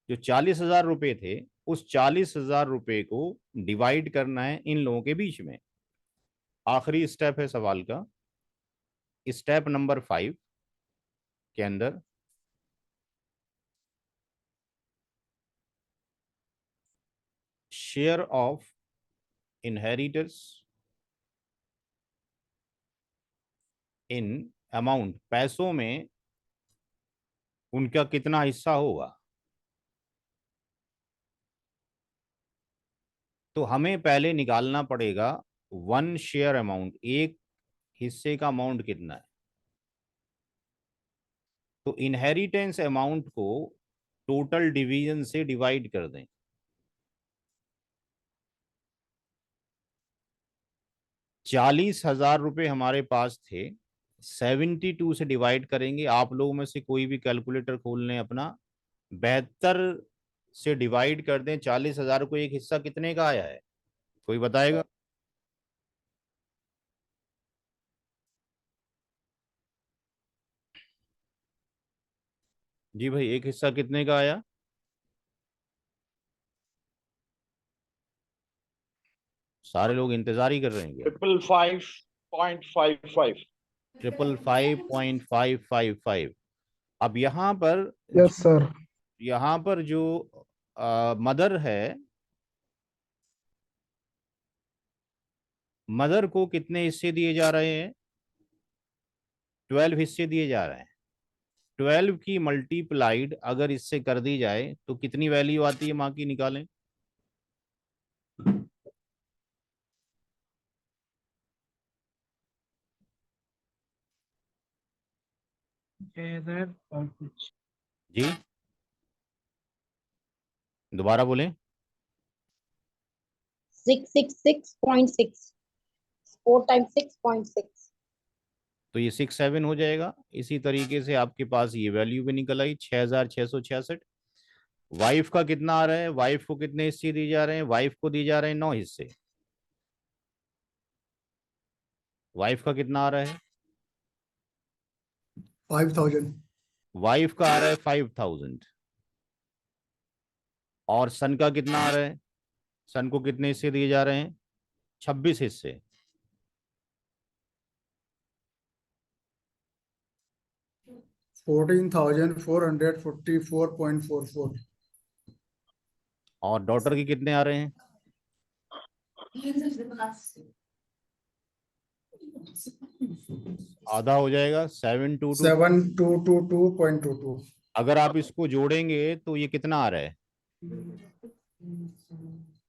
Speaker 1: जो 40,000 रुपए थे, उस 40,000 रुपए को डिवाइड करना है इन लोगों के बीच में। आखिरी स्टेप है सवाल का। स्टेप नंबर 5 के अंदर share of inheritors in amount, पैसों में उनका कितना हिस्सा होगा। तो हमें पहले निकालना पड़ेगा 1 शेयर अमाउंट, एक हिस्से का अमाउंट कितना है। तो इनहेरिटेंस अमाउंट को टोटल डिवीजन से डिवाइड कर दें। 40,000 रुपए हमारे पास थे, 72 से डिवाइड करेंगे। आप लोगों में से कोई भी कैलकुलेटर खोल लें अपना। 72 से डिवाइड कर दें 40,000 को, एक हिस्सा कितने का आया है, कोई बताएगा? जी भाई, एक हिस्सा कितने का आया? सारे लोग इंतजार ही कर रहे हैं क्या?
Speaker 5: 555.55.
Speaker 1: 555.555। अब
Speaker 4: यस सर।
Speaker 1: यहाँ पर जो मदर है, मदर को कितने हिस्से दिए जा रहे हैं? 12 हिस्से दिए जा रहे हैं। 12 की मल्टीप्लाइड अगर इससे कर दी जाए तो कितनी वैल्यू आती है माँ की, निकालें। जी दोबारा बोलें।
Speaker 6: 666.6 4 times 6.6.
Speaker 1: तो ये 6-7 हो जाएगा। इसी तरीके से आपके पास ये वैल्यू भी निकल आई 6,666। वाइफ का कितना आ रहा है? वाइफ को कितने हिस्से दिए जा रहे हैं? वाइफ को दिए जा रहे हैं 9 हिस्से। वाइफ का कितना आ रहा है?
Speaker 4: 5,000।
Speaker 1: वाइफ का आ रहा है 5,000। और सन का कितना आ रहा है? सन को कितने हिस्से दिए जा रहे हैं? 26 हिस्से।
Speaker 4: 14,444.44।
Speaker 1: और डॉटर के कितने आ रहे हैं? आधा हो जाएगा 722।
Speaker 4: 7,222.22।
Speaker 1: अगर आप इसको जोड़ेंगे तो ये कितना आ रहा है?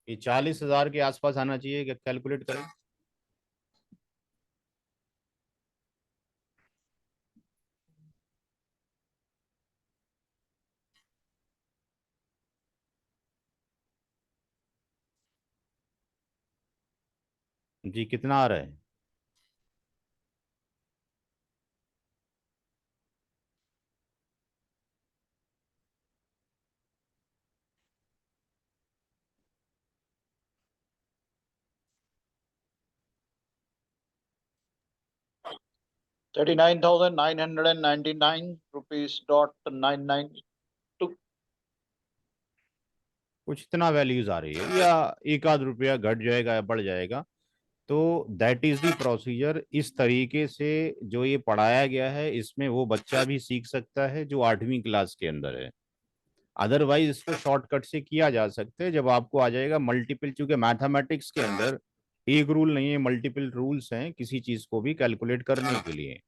Speaker 1: ये 40,000 के आसपास आना चाहिए। कैलकुलेट करें। जी कितना आ रहा है?
Speaker 5: ₹39,999.99.
Speaker 1: कुछ इतना वैल्यूज आ रही है, या एक आध रुपया घट जाएगा या बढ़ जाएगा। तो दैट इज द प्रोसीजर। इस तरीके से जो ये पढ़ाया गया है, इसमें वो बच्चा भी सीख सकता है जो 8वीं क्लास के अंदर है। अदरवाइज इसको शॉर्टकट से किया जा सकता है। जब आपको आ जाएगा मल्टीपल, चूंकि मैथमेटिक्स के अंदर एक रूल नहीं है, मल्टीपल रूल्स हैं किसी चीज को भी कैलकुलेट करने के लिए।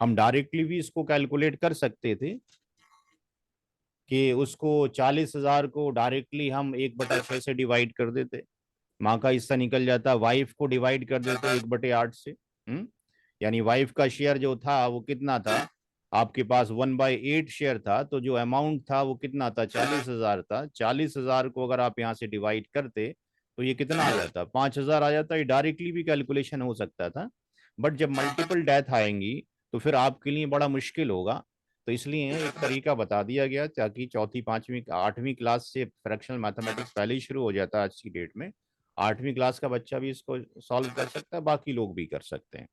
Speaker 1: हम डायरेक्टली भी इसको कैलकुलेट कर सकते थे कि उसको 40,000 को डायरेक्टली हम 1/6 से डिवाइड कर देते, माँ का हिस्सा निकल जाता। वाइफ को डिवाइड कर देते 1/8 से। यानी वाइफ का शेयर जो था वो कितना था? आपके पास 1/8 शेयर था, तो जो अमाउंट था वो कितना था? 40,000 था। 40,000 को अगर आप यहाँ से डिवाइड करते तो ये कितना आ जाता? 5,000 आ जाता। ये डायरेक्टली भी कैलकुलेशन हो सकता था, बट जब मल्टीपल डेथ आएंगी तो फिर आपके लिए बड़ा मुश्किल होगा। तो इसलिए एक तरीका बता दिया गया, ताकि चौथी, पांचवी, 8वीं क्लास से फ्रैक्शनल मैथमेटिक्स पहले ही शुरू हो जाता है आज की डेट में। 8वीं क्लास का बच्चा भी इसको सॉल्व कर सकता है, बाकी लोग भी कर सकते हैं।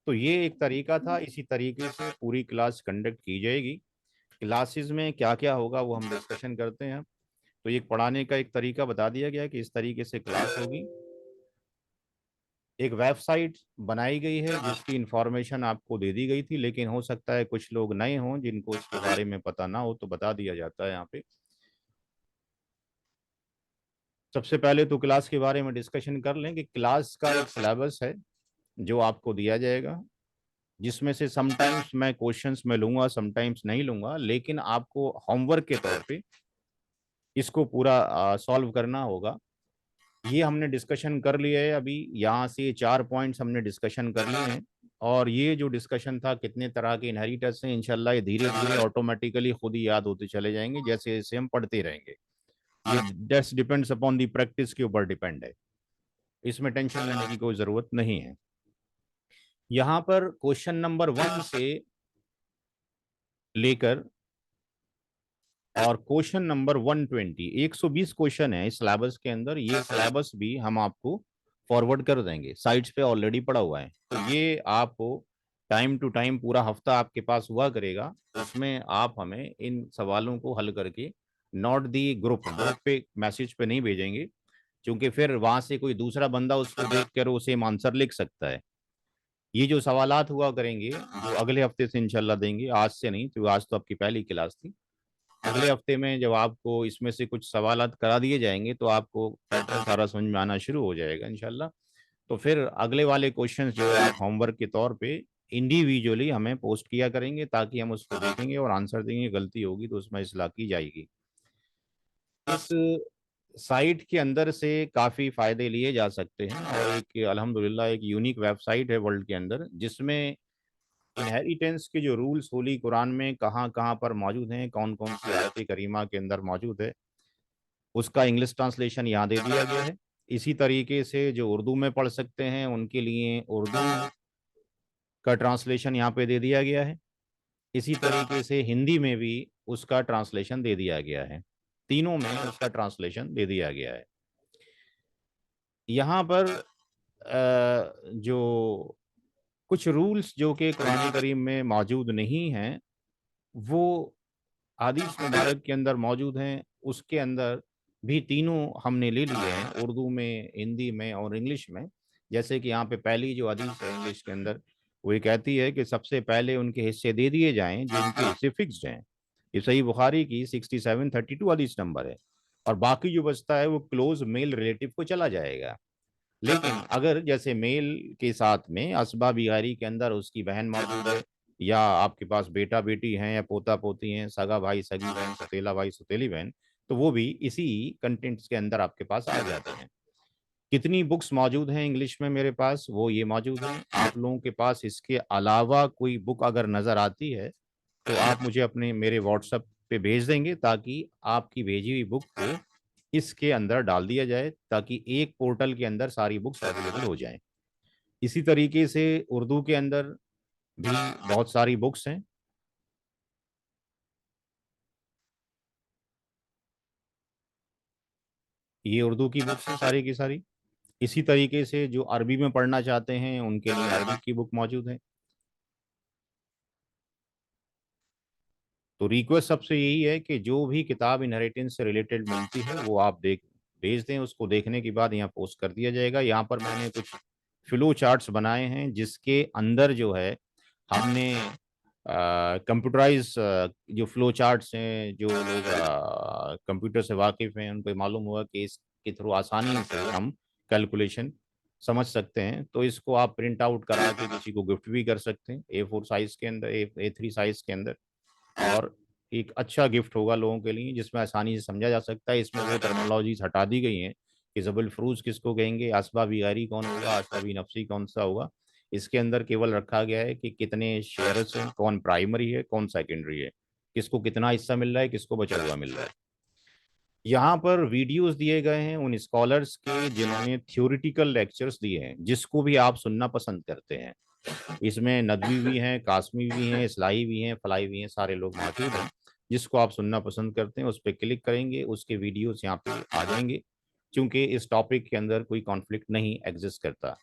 Speaker 1: तो ये एक तरीका था। इसी तरीके से पूरी क्लास कंडक्ट की जाएगी। क्लासेस में क्या क्या होगा वो हम डिस्कशन करते हैं। तो ये पढ़ाने का एक तरीका बता दिया गया कि इस तरीके से क्लास होगी। एक वेबसाइट बनाई गई है जिसकी इंफॉर्मेशन आपको दे दी गई थी, लेकिन हो सकता है कुछ लोग नए हों जिनको इसके बारे में पता ना हो, तो बता दिया जाता है यहाँ पे। सबसे पहले तो क्लास के बारे में डिस्कशन कर लें कि क्लास का एक सिलेबस है जो आपको दिया जाएगा, जिसमें से समटाइम्स मैं क्वेश्चंस में लूंगा, समटाइम्स नहीं लूंगा, लेकिन आपको होमवर्क के तौर पे इसको पूरा सॉल्व करना होगा। ये हमने डिस्कशन कर लिया है। अभी यहाँ से 4 पॉइंट्स हमने डिस्कशन कर लिए हैं। और ये जो डिस्कशन था कितने तरह के इनहेरिटेंस हैं, इंशाल्लाह ये धीरे धीरे ऑटोमेटिकली खुद ही याद होते चले जाएंगे जैसे जैसे हम पढ़ते रहेंगे। ये just depends upon the practice के ऊपर डिपेंड है। इसमें टेंशन लेने की कोई जरूरत नहीं है। यहाँ पर क्वेश्चन नंबर 1 से लेकर और क्वेश्चन नंबर 120, 120 क्वेश्चन है इस सिलेबस के अंदर। ये सिलेबस भी हम आपको फॉरवर्ड कर देंगे, साइट्स पे ऑलरेडी पड़ा हुआ है। तो ये आपको टाइम टू टाइम पूरा हफ्ता आपके पास हुआ करेगा, उसमें आप हमें इन सवालों को हल करके नॉट दी ग्रुप पे मैसेज पे नहीं भेजेंगे, क्योंकि फिर वहां से कोई दूसरा बंदा उसको देख कर वो सेम आंसर लिख सकता है। ये जो सवालात हुआ करेंगे जो अगले हफ्ते से इंशाल्लाह देंगे, आज से नहीं, तो आज तो आपकी पहली क्लास थी। अगले हफ्ते में जब आपको इसमें से कुछ सवालात करा दिए जाएंगे तो आपको पैटर्न सारा समझ में आना शुरू हो जाएगा इंशाल्लाह। तो फिर अगले वाले क्वेश्चंस जो है आप होमवर्क के तौर पे इंडिविजुअली हमें पोस्ट किया करेंगे, ताकि हम उसको देखेंगे और आंसर देंगे। गलती होगी तो उसमें इस्लाह की जाएगी। इस साइट के अंदर से काफ़ी फ़ायदे लिए जा सकते हैं, और एक अल्हम्दुलिल्लाह एक यूनिक वेबसाइट है वर्ल्ड के अंदर, जिसमें इनहेरिटेंस के जो रूल्स होली कुरान में कहाँ कहाँ पर मौजूद हैं, कौन कौन सी आयत करीमा के अंदर मौजूद है, उसका इंग्लिश ट्रांसलेशन यहाँ दे दिया गया है। इसी तरीके से जो उर्दू में पढ़ सकते हैं उनके लिए उर्दू का ट्रांसलेशन यहाँ पे दे दिया गया है। इसी तरीके से हिंदी में भी उसका ट्रांसलेशन दे दिया गया है, तीनों में उसका ट्रांसलेशन दे दिया गया है। यहाँ पर जो कुछ रूल्स जो कि कुरान करीम में मौजूद नहीं हैं, वो हदीस मुबारक के अंदर मौजूद हैं। उसके अंदर भी तीनों हमने ले लिए हैं, उर्दू में, हिंदी में और इंग्लिश में। जैसे कि यहाँ पे पहली जो हदीस है इंग्लिश के अंदर, वो ये कहती है कि सबसे पहले उनके हिस्से दे दिए जाएं जिनके हिस्से फिक्स्ड हैं। ये सही बुखारी की 6732 हदीस नंबर है। और बाकी जो बचता है वो क्लोज मेल रिलेटिव को चला जाएगा। लेकिन अगर जैसे मेल के साथ में असबा बिगारी के अंदर उसकी बहन मौजूद है, या आपके पास बेटा बेटी हैं, या पोता पोती हैं, सगा भाई सगी बहन, सतीला भाई सतीली बहन, तो वो भी इसी कंटेंट्स के अंदर आपके पास आ जाते हैं। कितनी बुक्स मौजूद हैं इंग्लिश में मेरे पास, वो ये मौजूद हैं। आप लोगों के पास इसके अलावा कोई बुक अगर नजर आती है तो आप मुझे अपने मेरे व्हाट्सएप पे भेज देंगे, ताकि आपकी भेजी हुई बुक को इसके अंदर डाल दिया जाए, ताकि एक पोर्टल के अंदर सारी बुक्स अवेलेबल हो जाएं। इसी तरीके से उर्दू के अंदर भी बहुत सारी बुक्स हैं। ये उर्दू की बुक्स हैं सारी की सारी। इसी तरीके से जो अरबी में पढ़ना चाहते हैं उनके लिए अरबी की बुक मौजूद है। तो रिक्वेस्ट सबसे यही है कि जो भी किताब इनहेरिटेंस से रिलेटेड मिलती है वो आप भेज दें। उसको देखने के बाद यहाँ पोस्ट कर दिया जाएगा। यहाँ पर मैंने कुछ फ्लो चार्ट्स बनाए हैं, जिसके अंदर जो है हमने कंप्यूटराइज जो फ्लो चार्ट्स हैं, जो लोग कंप्यूटर से वाकिफ हैं उनको मालूम हुआ कि इसके थ्रू आसानी से हम कैलकुलेशन समझ सकते हैं। तो इसको आप प्रिंट आउट करा के किसी को गिफ्ट भी कर सकते हैं, A4 साइज के अंदर, A3 साइज के अंदर। और एक अच्छा गिफ्ट होगा लोगों के लिए, जिसमें आसानी से समझा जा सकता है। इसमें वो टर्मिनोलॉजीज हटा दी गई हैं कि जबल फरूज किसको कहेंगे, असबाबी गारी कौन होगा, असबाबी नफसी कौन सा होगा। इसके अंदर केवल रखा गया है कि कितने शेयर्स हैं, कौन प्राइमरी है, कौन सेकेंडरी है, किसको कितना हिस्सा मिल रहा है, किसको बचा हुआ मिल रहा है। यहाँ पर वीडियोस दिए गए हैं उन स्कॉलर्स के जिन्होंने थ्योरिटिकल लेक्चर्स दिए हैं, जिसको भी आप सुनना पसंद करते हैं। इसमें नदवी भी हैं, कासमी भी हैं, इस्लाई भी हैं, फलाई भी हैं, सारे लोग मौजूद हैं। जिसको आप सुनना पसंद करते हैं उस पर क्लिक करेंगे, उसके वीडियोस यहाँ पे आ जाएंगे, क्योंकि इस टॉपिक के अंदर कोई कॉन्फ्लिक्ट नहीं एग्जिस्ट करता।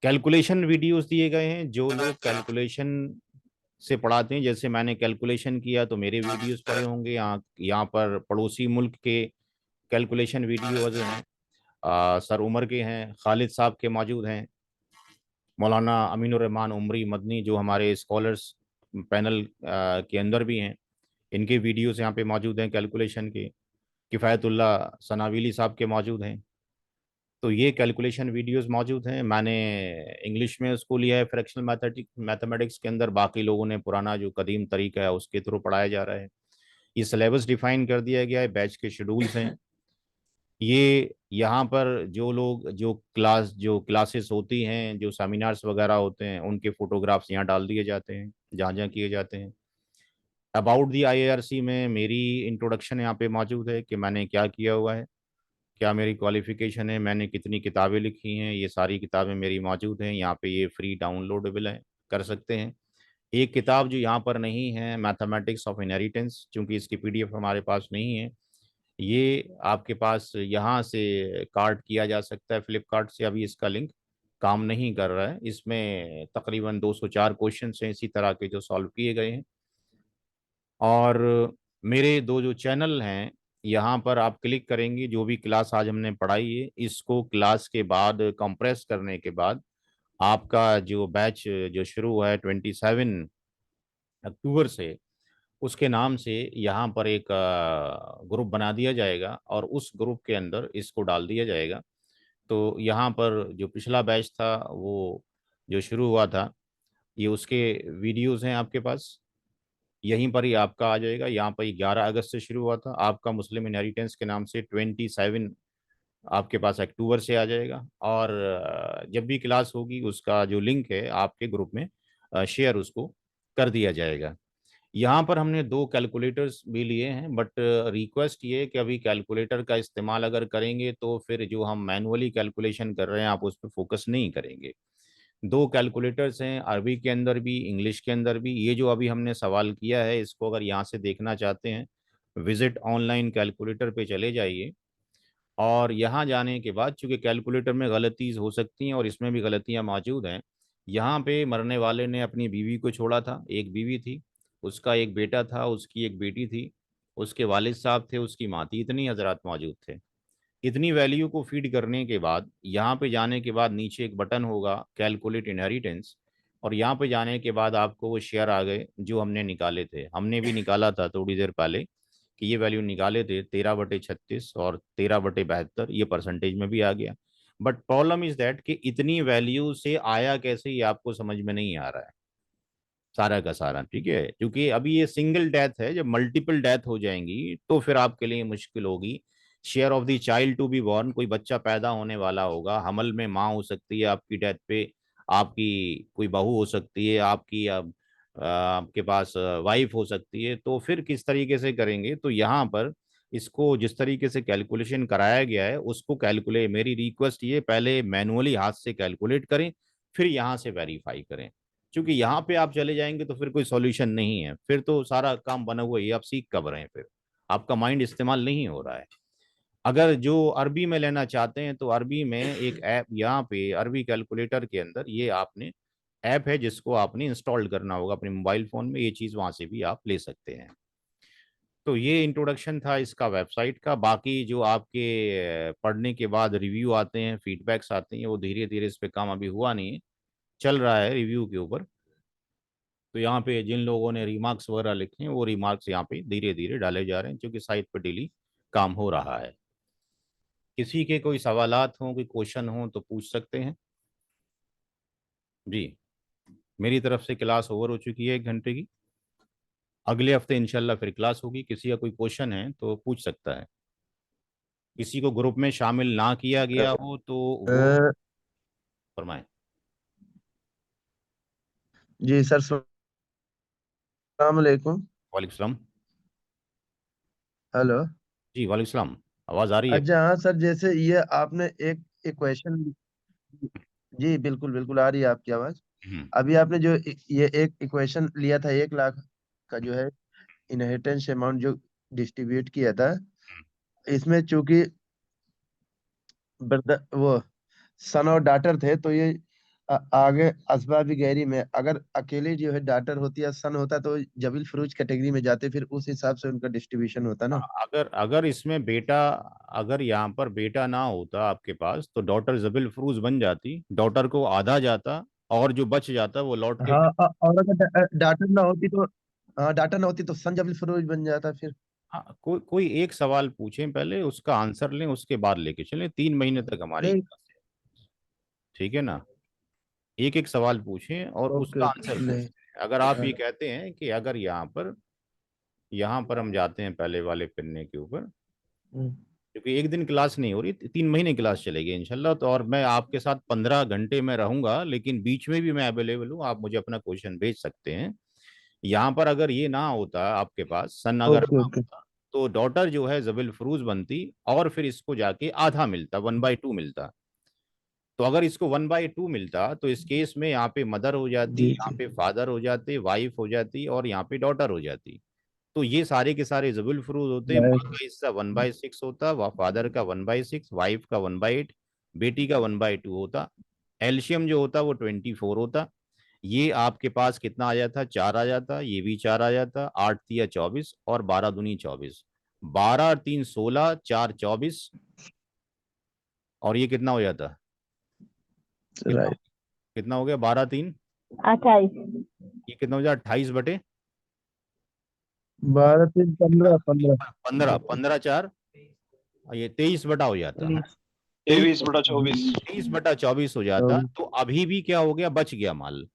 Speaker 1: कैलकुलेशन वीडियोस दिए गए हैं, जो लोग कैलकुलेशन से पढ़ाते हैं। जैसे मैंने कैलकुलेशन किया तो मेरे वीडियोस पड़े होंगे। यहाँ पर पड़ोसी मुल्क के कैलकुलेशन वीडियोज हैं, सर उमर के हैं, खालिद साहब के मौजूद हैं, मौलाना अमीनुर रहमान उमरी मदनी जो हमारे स्कॉलर्स पैनल के अंदर भी हैं, इनके वीडियोस यहाँ पे मौजूद हैं कैलकुलेशन के। किफ़ायतुल्लाह सनाविली साहब के मौजूद हैं। तो ये कैलकुलेशन वीडियोस मौजूद हैं। मैंने इंग्लिश में उसको लिया है फ्रैक्शनल मैथमेटिक्स के अंदर, बाकी लोगों ने पुराना जो कदीम तरीका है उसके थ्रू पढ़ाया जा रहा है। ये सिलेबस डिफाइन कर दिया गया है, बैच के शेड्यूल्स हैं। ये यहाँ पर जो क्लासेस होती हैं, जो सेमिनार्स वगैरह होते हैं, उनके फोटोग्राफ्स यहाँ डाल दिए जाते हैं जहाँ जहाँ किए जाते हैं। अबाउट दी IARC में मेरी इंट्रोडक्शन यहाँ पे मौजूद है कि मैंने क्या किया हुआ है, क्या मेरी क्वालिफिकेशन है, मैंने कितनी किताबें लिखी हैं। ये सारी किताबें मेरी मौजूद हैं यहाँ पे, ये फ्री डाउनलोडेबल हैं, कर सकते हैं। एक किताब जो यहाँ पर नहीं है, मैथमेटिक्स ऑफ इनहेरिटेंस, क्योंकि इसकी पीडीएफ हमारे पास नहीं है। ये आपके पास यहाँ से कार्ड किया जा सकता है फ्लिपकार्ट से। अभी इसका लिंक काम नहीं कर रहा है। इसमें तकरीबन 204 क्वेश्चन हैं इसी तरह के जो सॉल्व किए गए हैं। और मेरे दो जो चैनल हैं, यहाँ पर आप क्लिक करेंगे, जो भी क्लास आज हमने पढ़ाई है इसको क्लास के बाद कंप्रेस करने के बाद आपका जो बैच जो शुरू है 27 अक्टूबर से, उसके नाम से यहाँ पर एक ग्रुप बना दिया जाएगा और उस ग्रुप के अंदर इसको डाल दिया जाएगा। तो यहाँ पर जो पिछला बैच था वो जो शुरू हुआ था, ये उसके वीडियोस हैं आपके पास, यहीं पर ही आपका आ जाएगा। यहाँ पर 11 अगस्त से शुरू हुआ था आपका मुस्लिम इनहेरिटेंस के नाम से, 27 आपके पास अक्टूबर से आ जाएगा। और जब भी क्लास होगी उसका जो लिंक है आपके ग्रुप में शेयर उसको कर दिया जाएगा। यहाँ पर हमने दो कैलकुलेटर्स भी लिए हैं, बट रिक्वेस्ट ये है कि अभी कैलकुलेटर का इस्तेमाल अगर करेंगे तो फिर जो हम मैनुअली कैलकुलेशन कर रहे हैं आप उस पर फोकस नहीं करेंगे। दो कैलकुलेटर्स हैं, अरबी के अंदर भी इंग्लिश के अंदर भी। ये जो अभी हमने सवाल किया है इसको अगर यहाँ से देखना चाहते हैं, विजिट ऑनलाइन कैलकुलेटर पे चले जाइए। और यहाँ जाने के बाद चूंकि कैलकुलेटर में गलती हो सकती हैं और इसमें भी गलतियाँ मौजूद हैं, यहाँ पे मरने वाले ने अपनी बीवी को छोड़ा था, एक बीवी थी, उसका एक बेटा था, उसकी एक बेटी थी, उसके वालिद साहब थे, उसकी माँ थी, इतनी हजरात मौजूद थे। इतनी वैल्यू को फीड करने के बाद यहाँ पे जाने के बाद नीचे एक बटन होगा कैलकुलेट इनहेरिटेंस, और यहाँ पे जाने के बाद आपको वो शेयर आ गए जो हमने निकाले थे। हमने भी निकाला था थोड़ी देर पहले कि ये वैल्यू निकाले थे 13/36 और 13/72, ये परसेंटेज में भी आ गया। बट प्रॉब्लम इज दैट कि इतनी वैल्यू से आया कैसे ये आपको समझ में नहीं आ रहा है सारा का सारा, ठीक है। क्योंकि अभी ये सिंगल डेथ है, जब मल्टीपल डेथ हो जाएंगी तो फिर आपके लिए मुश्किल होगी। Share of the child to be born, कोई बच्चा पैदा होने वाला होगा, हमल में माँ हो सकती है आपकी डेथ पे, आपकी कोई बहू हो सकती है, आपकी आपके पास वाइफ हो सकती है, तो फिर किस तरीके से करेंगे। तो यहाँ पर इसको जिस तरीके से कैलकुलेशन कराया गया है उसको कैलकुलेट, मेरी रिक्वेस्ट ये, पहले मैनुअली हाथ से कैलकुलेट करें फिर यहाँ से वेरीफाई करें। क्योंकि यहाँ पे आप चले जाएंगे तो फिर कोई सॉल्यूशन नहीं है, फिर तो सारा काम बना हुआ है, आप सीख कब रहे हैं, फिर आपका माइंड इस्तेमाल नहीं हो रहा है। अगर जो अरबी में लेना चाहते हैं तो अरबी में एक ऐप, यहाँ पे अरबी कैलकुलेटर के अंदर ये आपने ऐप है जिसको आपने इंस्टॉल करना होगा अपने मोबाइल फोन में, ये चीज़ वहाँ से भी आप ले सकते हैं। तो ये इंट्रोडक्शन था इसका वेबसाइट का। बाकी जो आपके पढ़ने के बाद रिव्यू आते हैं, फीडबैक्स आते हैं, वो धीरे धीरे इस पे काम अभी हुआ नहीं है, चल रहा है रिव्यू के ऊपर। तो यहाँ पे जिन लोगों ने रिमार्क्स वगैरह लिखे हैं वो रिमार्क्स यहाँ पे धीरे धीरे डाले जा रहे हैं, क्योंकि साइट पर डेली काम हो रहा है। किसी के कोई सवालात हों, कोई क्वेश्चन हो तो पूछ सकते हैं जी। मेरी तरफ से क्लास ओवर हो चुकी है 1 घंटे की। अगले हफ्ते इंशाल्लाह फिर क्लास होगी। किसी का कोई क्वेश्चन है तो पूछ सकता है। किसी को ग्रुप में शामिल ना किया गया हो तो वो
Speaker 5: अ,
Speaker 1: फरमाएं।
Speaker 5: जी सर, सलाम अलैकुम।
Speaker 1: वालेकुम सलाम।
Speaker 5: हेलो।
Speaker 1: जी वालेकुम सलाम, आवाज़ आ रही है?
Speaker 5: अच्छा हाँ सर, जैसे ये आपने एक इक्वेशन, जी बिल्कुल बिल्कुल आ रही है आपकी आवाज।
Speaker 1: हम्म।
Speaker 5: अभी आपने जो ये एक इक्वेशन लिया था 1 लाख का, जो है इनहेरिटेंस अमाउंट जो डिस्ट्रीब्यूट किया था, इसमें चूंकि ब्रदर वो सन और डॉटर थे, तो ये आगे असबाबी गैरी में अगर अकेले जो है डॉटर होती है, सन होता, तो जबील फरूज कैटेगरी में जाते, फिर उस हिसाब से उनका डिस्ट्रीब्यूशन होता ना।
Speaker 1: अगर अगर इसमें बेटा, अगर यहाँ पर बेटा ना होता आपके पास तो डॉटर जबिल फरूज बन जाती, डॉटर को आधा जाता और जो बच जाता वो लौट के।
Speaker 5: हाँ, और अगर डॉटर ना होती तो, हाँ डॉटर ना होती तो सन जबील फरूज बन जाता फिर।
Speaker 1: हाँ, कोई कोई एक सवाल पूछें पहले, उसका आंसर लें, उसके बाद लेके चलें। 3 महीने तक हमारी
Speaker 5: नहीं।
Speaker 1: क्लास है, ठीक है ना। एक एक सवाल पूछें और
Speaker 5: ओके
Speaker 1: उसका
Speaker 5: ओके,
Speaker 1: आंसर
Speaker 5: नहीं।
Speaker 1: पूछें। अगर आप
Speaker 5: हाँ,
Speaker 1: ये कहते हैं कि अगर यहाँ पर हम जाते हैं पहले वाले पन्ने के ऊपर,
Speaker 5: हम्म,
Speaker 1: क्योंकि एक दिन क्लास नहीं हो रही, 3 महीने क्लास चलेगी इंशाल्लाह। तो और मैं आपके साथ 15 घंटे में रहूंगा, लेकिन बीच में भी मैं अवेलेबल हूँ, आप मुझे अपना क्वेश्चन भेज सकते हैं। यहाँ पर अगर ये ना होता आपके पास, सन अगर
Speaker 5: ओके
Speaker 1: ना
Speaker 5: ओके।
Speaker 1: होता, तो डॉटर जो है जबिल फरूज बनती और फिर इसको जाके आधा मिलता, 1/2 मिलता। तो अगर इसको 1/2 मिलता तो इस केस में यहाँ पे मदर हो जाती,
Speaker 5: जी
Speaker 1: यहाँ
Speaker 5: जी
Speaker 1: पे फादर हो जाते, वाइफ हो जाती और यहाँ पे डॉटर हो जाती। तो ये सारे के सारे जबुल फरूज होते, माँ
Speaker 5: right.
Speaker 1: का हिस्सा 1/6 होता, फादर का 1/6, वाइफ का 1/8, बेटी का 1/2 होता। एलसीएम जो होता वो 24 होता। ये आपके पास कितना आ जाता? 4 आ जाता, ये भी 4 आ जाता, 8 तिया 24 और 12 दूनी 24, 12 और 3 16, 4 24 और ये कितना हो जाता? कितना
Speaker 5: Right.
Speaker 1: कितना हो गया? 12 3,
Speaker 3: 28
Speaker 1: ये कितना हो जाए? 28/,
Speaker 5: 12 3 15 15
Speaker 1: 15, 15 4, ये 23 हो जाता।
Speaker 2: 23/24।
Speaker 1: 23/24 हो जाता। तो अभी भी क्या हो गया? बच गया माल।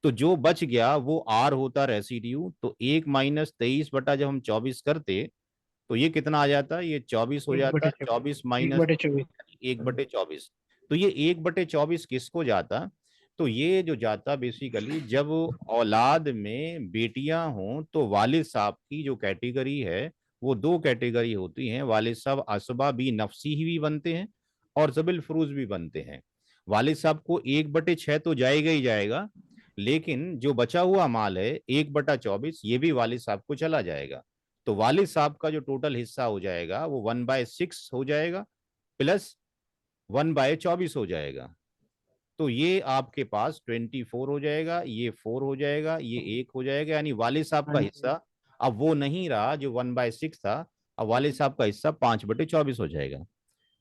Speaker 1: तो जो बच गया वो आर होता रेसिड्यू। तो 1 माइनस 23 जब हम 24 करते तो ये कितना आ जाता? ये 24 हो जाता। 24 माइनस 1/24। तो ये 1/24 किसको जाता? तो ये जो जाता बेसिकली जब औलाद में बेटियां हों तो वालिद साहब की जो कैटेगरी है वो 2 कैटेगरी होती हैं। वालिद साहब असबा भी नफसी ही भी बनते हैं और जबिल फरूज भी बनते हैं। वालिद साहब को 1/6 तो जाएगा ही जाएगा, लेकिन जो बचा हुआ माल है 1/24 ये भी वालिद साहब को चला जाएगा। तो वालिद साहब का जो टोटल हिस्सा हो जाएगा वो 1/6 हो जाएगा प्लस 1/24 हो जाएगा। तो ये आपके पास 24 हो जाएगा, ये 4 हो जाएगा, ये 1 हो जाएगा। यानी वालिद साहब का हिस्सा अब वो नहीं रहा जो 1/6 था, अब वालिद साहब का हिस्सा 5/24 हो जाएगा।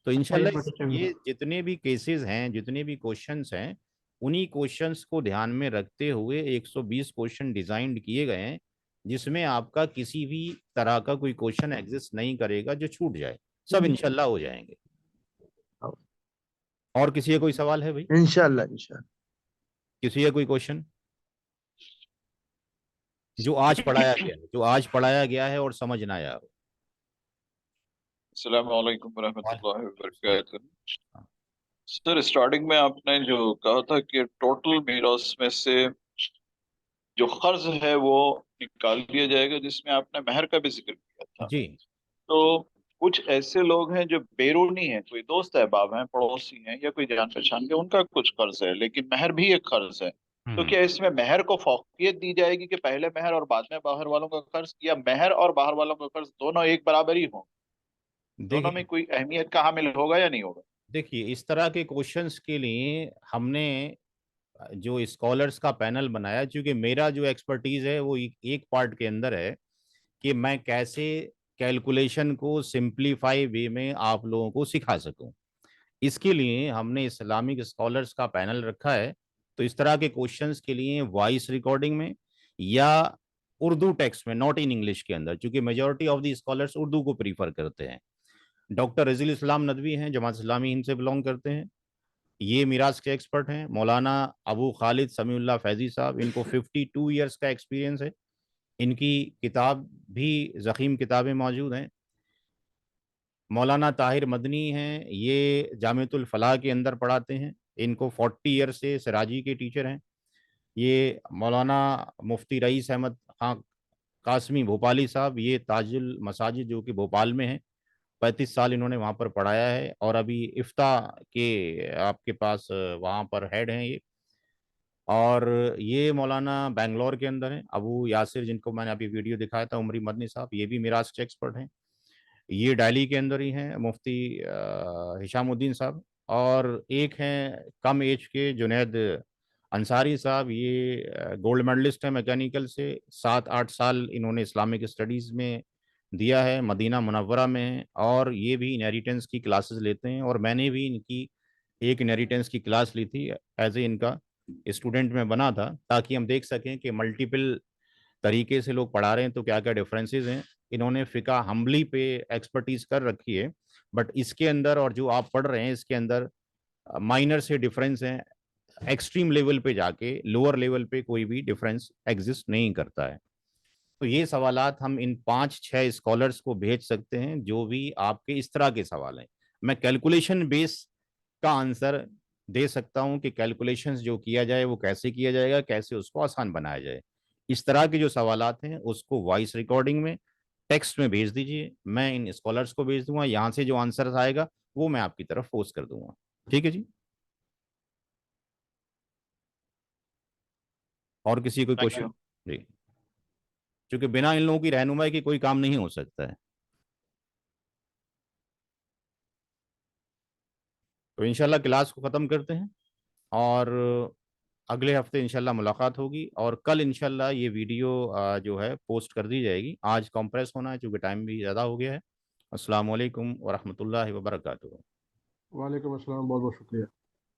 Speaker 1: तो इंशाल्लाह ये जितने भी केसेस हैं, जितने भी क्वेश्चंस हैं, उन्हीं क्वेश्चंस को ध्यान में रखते हुए 120 क्वेश्चन डिजाइन किए गए हैं, जिसमें आपका किसी भी तरह का कोई क्वेश्चन एग्जिस्ट नहीं करेगा जो छूट जाए। सब इंशाल्लाह हो जाएंगे। और किसी का कोई सवाल है भाई?
Speaker 5: इंशाल्लाह इंशाल्लाह।
Speaker 1: किसी का कोई क्वेश्चन जो आज पढ़ाया गया है, जो आज पढ़ाया गया है और समझ ना आया हो?
Speaker 7: अस्सलाम वालेकुम रहमतुल्लाहि व बरकातहू। सर स्टार्टिंग में आपने जो कहा था कि टोटल मीरास में से जो कर्ज है वो निकाल दिया जाएगा, जिसमें आपने महर का भी जिक्र किया था।
Speaker 1: जी
Speaker 7: तो कुछ ऐसे लोग हैं जो बेरूनी हैं, कोई दोस्त अहबाब हैं, पड़ोसी हैं या कोई जान पहचान के, उनका कुछ कर्ज है लेकिन महर भी एक कर्ज है। तो क्या इसमें महर को फौकियत दी जाएगी कि पहले महर और बाद में बाहर वालों का कर्ज, या महर और बाहर वालों का कर्ज दोनों एक बराबर ही हो? दोनों में
Speaker 1: देखिए,
Speaker 7: कोई अहमियत का हामिल होगा या नहीं होगा?
Speaker 1: देखिए इस तरह के क्वेश्चंस के लिए हमने जो स्कॉलर्स का पैनल बनाया, क्योंकि मेरा जो एक्सपर्टीज है वो एक पार्ट के अंदर है कि मैं कैसे कैलकुलेशन को सिंप्लीफाई वे में आप लोगों को सिखा सकूं। इसके लिए हमने इस्लामिक स्कॉलर्स का पैनल रखा है। तो इस तरह के क्वेश्चंस के लिए वॉइस रिकॉर्डिंग में या उर्दू टेक्स्ट में, नॉट इन इंग्लिश के अंदर, क्योंकि majority of the scholars Urdu को प्रीफर करते हैं। डॉक्टर रजील इस्लाम नदवी हैं, जमात इस्लामी हिंद से बिलोंग करते हैं, ये मिराज के एक्सपर्ट हैं। मौलाना अबू खालिद समीउल्लाह फैजी साहब, इनको 52 ईयर्स का एक्सपीरियंस है। इनकी किताब भी ज़ख़ीम किताबें मौजूद हैं। मौलाना ताहिर मदनी हैं, ये जामिअतुल फलाह के अंदर पढ़ाते हैं। इनको 40 ईयर से सराजी के टीचर हैं। ये मौलाना मुफ्ती रईस अहमद खां कासमी भोपाली साहब, ये ताजुल मसाजिद जो कि भोपाल में है, 35 साल इन्होंने वहाँ पर पढ़ाया है और अभी इफ्ता के आपके पास वहाँ पर हेड हैं ये। और ये मौलाना बेंगलोर के अंदर हैं, अबू यासिर, जिनको मैंने अभी वीडियो दिखाया था, उमरी मदनी साहब, ये भी मिराज के एक्सपर्ट हैं। ये दिल्ली के अंदर ही हैं, मुफ्ती हिशामुद्दीन साहब। और एक हैं कम एज के जुनैद अंसारी साहब, ये गोल्ड मेडलिस्ट है मैकेनिकल से, 7-8 साल इन्होंने इस्लामिक स्टडीज़ में दिया है, मदीना मुनव्वरा में है। और ये भी इनहेरिटेंस की क्लासेस लेते हैं और मैंने भी इनकी एक इनहेरिटेंस की क्लास ली थी, एज ए इनका स्टूडेंट में बना था, ताकि हम देख सकें कि मल्टीपल तरीके से लोग पढ़ा रहे हैं तो क्या क्या डिफरेंसेस हैं। इन्होंने फ़िका हम्बली पे एक्सपर्टीज कर रखी है, बट इसके अंदर और जो आप पढ़ रहे हैं इसके अंदर माइनर से डिफरेंस हैं। एक्सट्रीम लेवल पे जाके लोअर लेवल पे कोई भी डिफरेंस एग्जिस्ट नहीं करता है। तो ये सवालात हम इन 5-6 स्कॉलर्स को भेज सकते हैं, जो भी आपके इस तरह के सवाल हैं। मैं कैलकुलेशन बेस का आंसर दे सकता हूं कि कैलकुलेशंस जो किया जाए वो कैसे किया जाएगा, कैसे उसको आसान बनाया जाए। इस तरह के जो सवालात हैं उसको वॉइस रिकॉर्डिंग में, टेक्स्ट में भेज दीजिए, मैं इन स्कॉलर्स को भेज दूंगा। यहाँ से जो आंसर आएगा वो मैं आपकी तरफ पोस्ट कर दूंगा। ठीक है जी। और किसी कोई
Speaker 7: थैंक
Speaker 1: क्वेश्चन? जी, क्योंकि बिना इन लोगों की रहनुमाई की कोई काम नहीं हो सकता है। तो इंशाल्लाह क्लास को ख़त्म करते हैं और अगले हफ्ते इंशाल्लाह मुलाकात होगी। और कल इंशाल्लाह ये वीडियो जो है पोस्ट कर दी जाएगी। आज कंप्रेस होना है क्योंकि टाइम भी ज़्यादा हो गया है। अस्सलाम वालेकुम व रहमतुल्लाहि व बरकातुहू।
Speaker 4: वालेकुम अस्सलाम, बहुत बहुत शुक्रिया।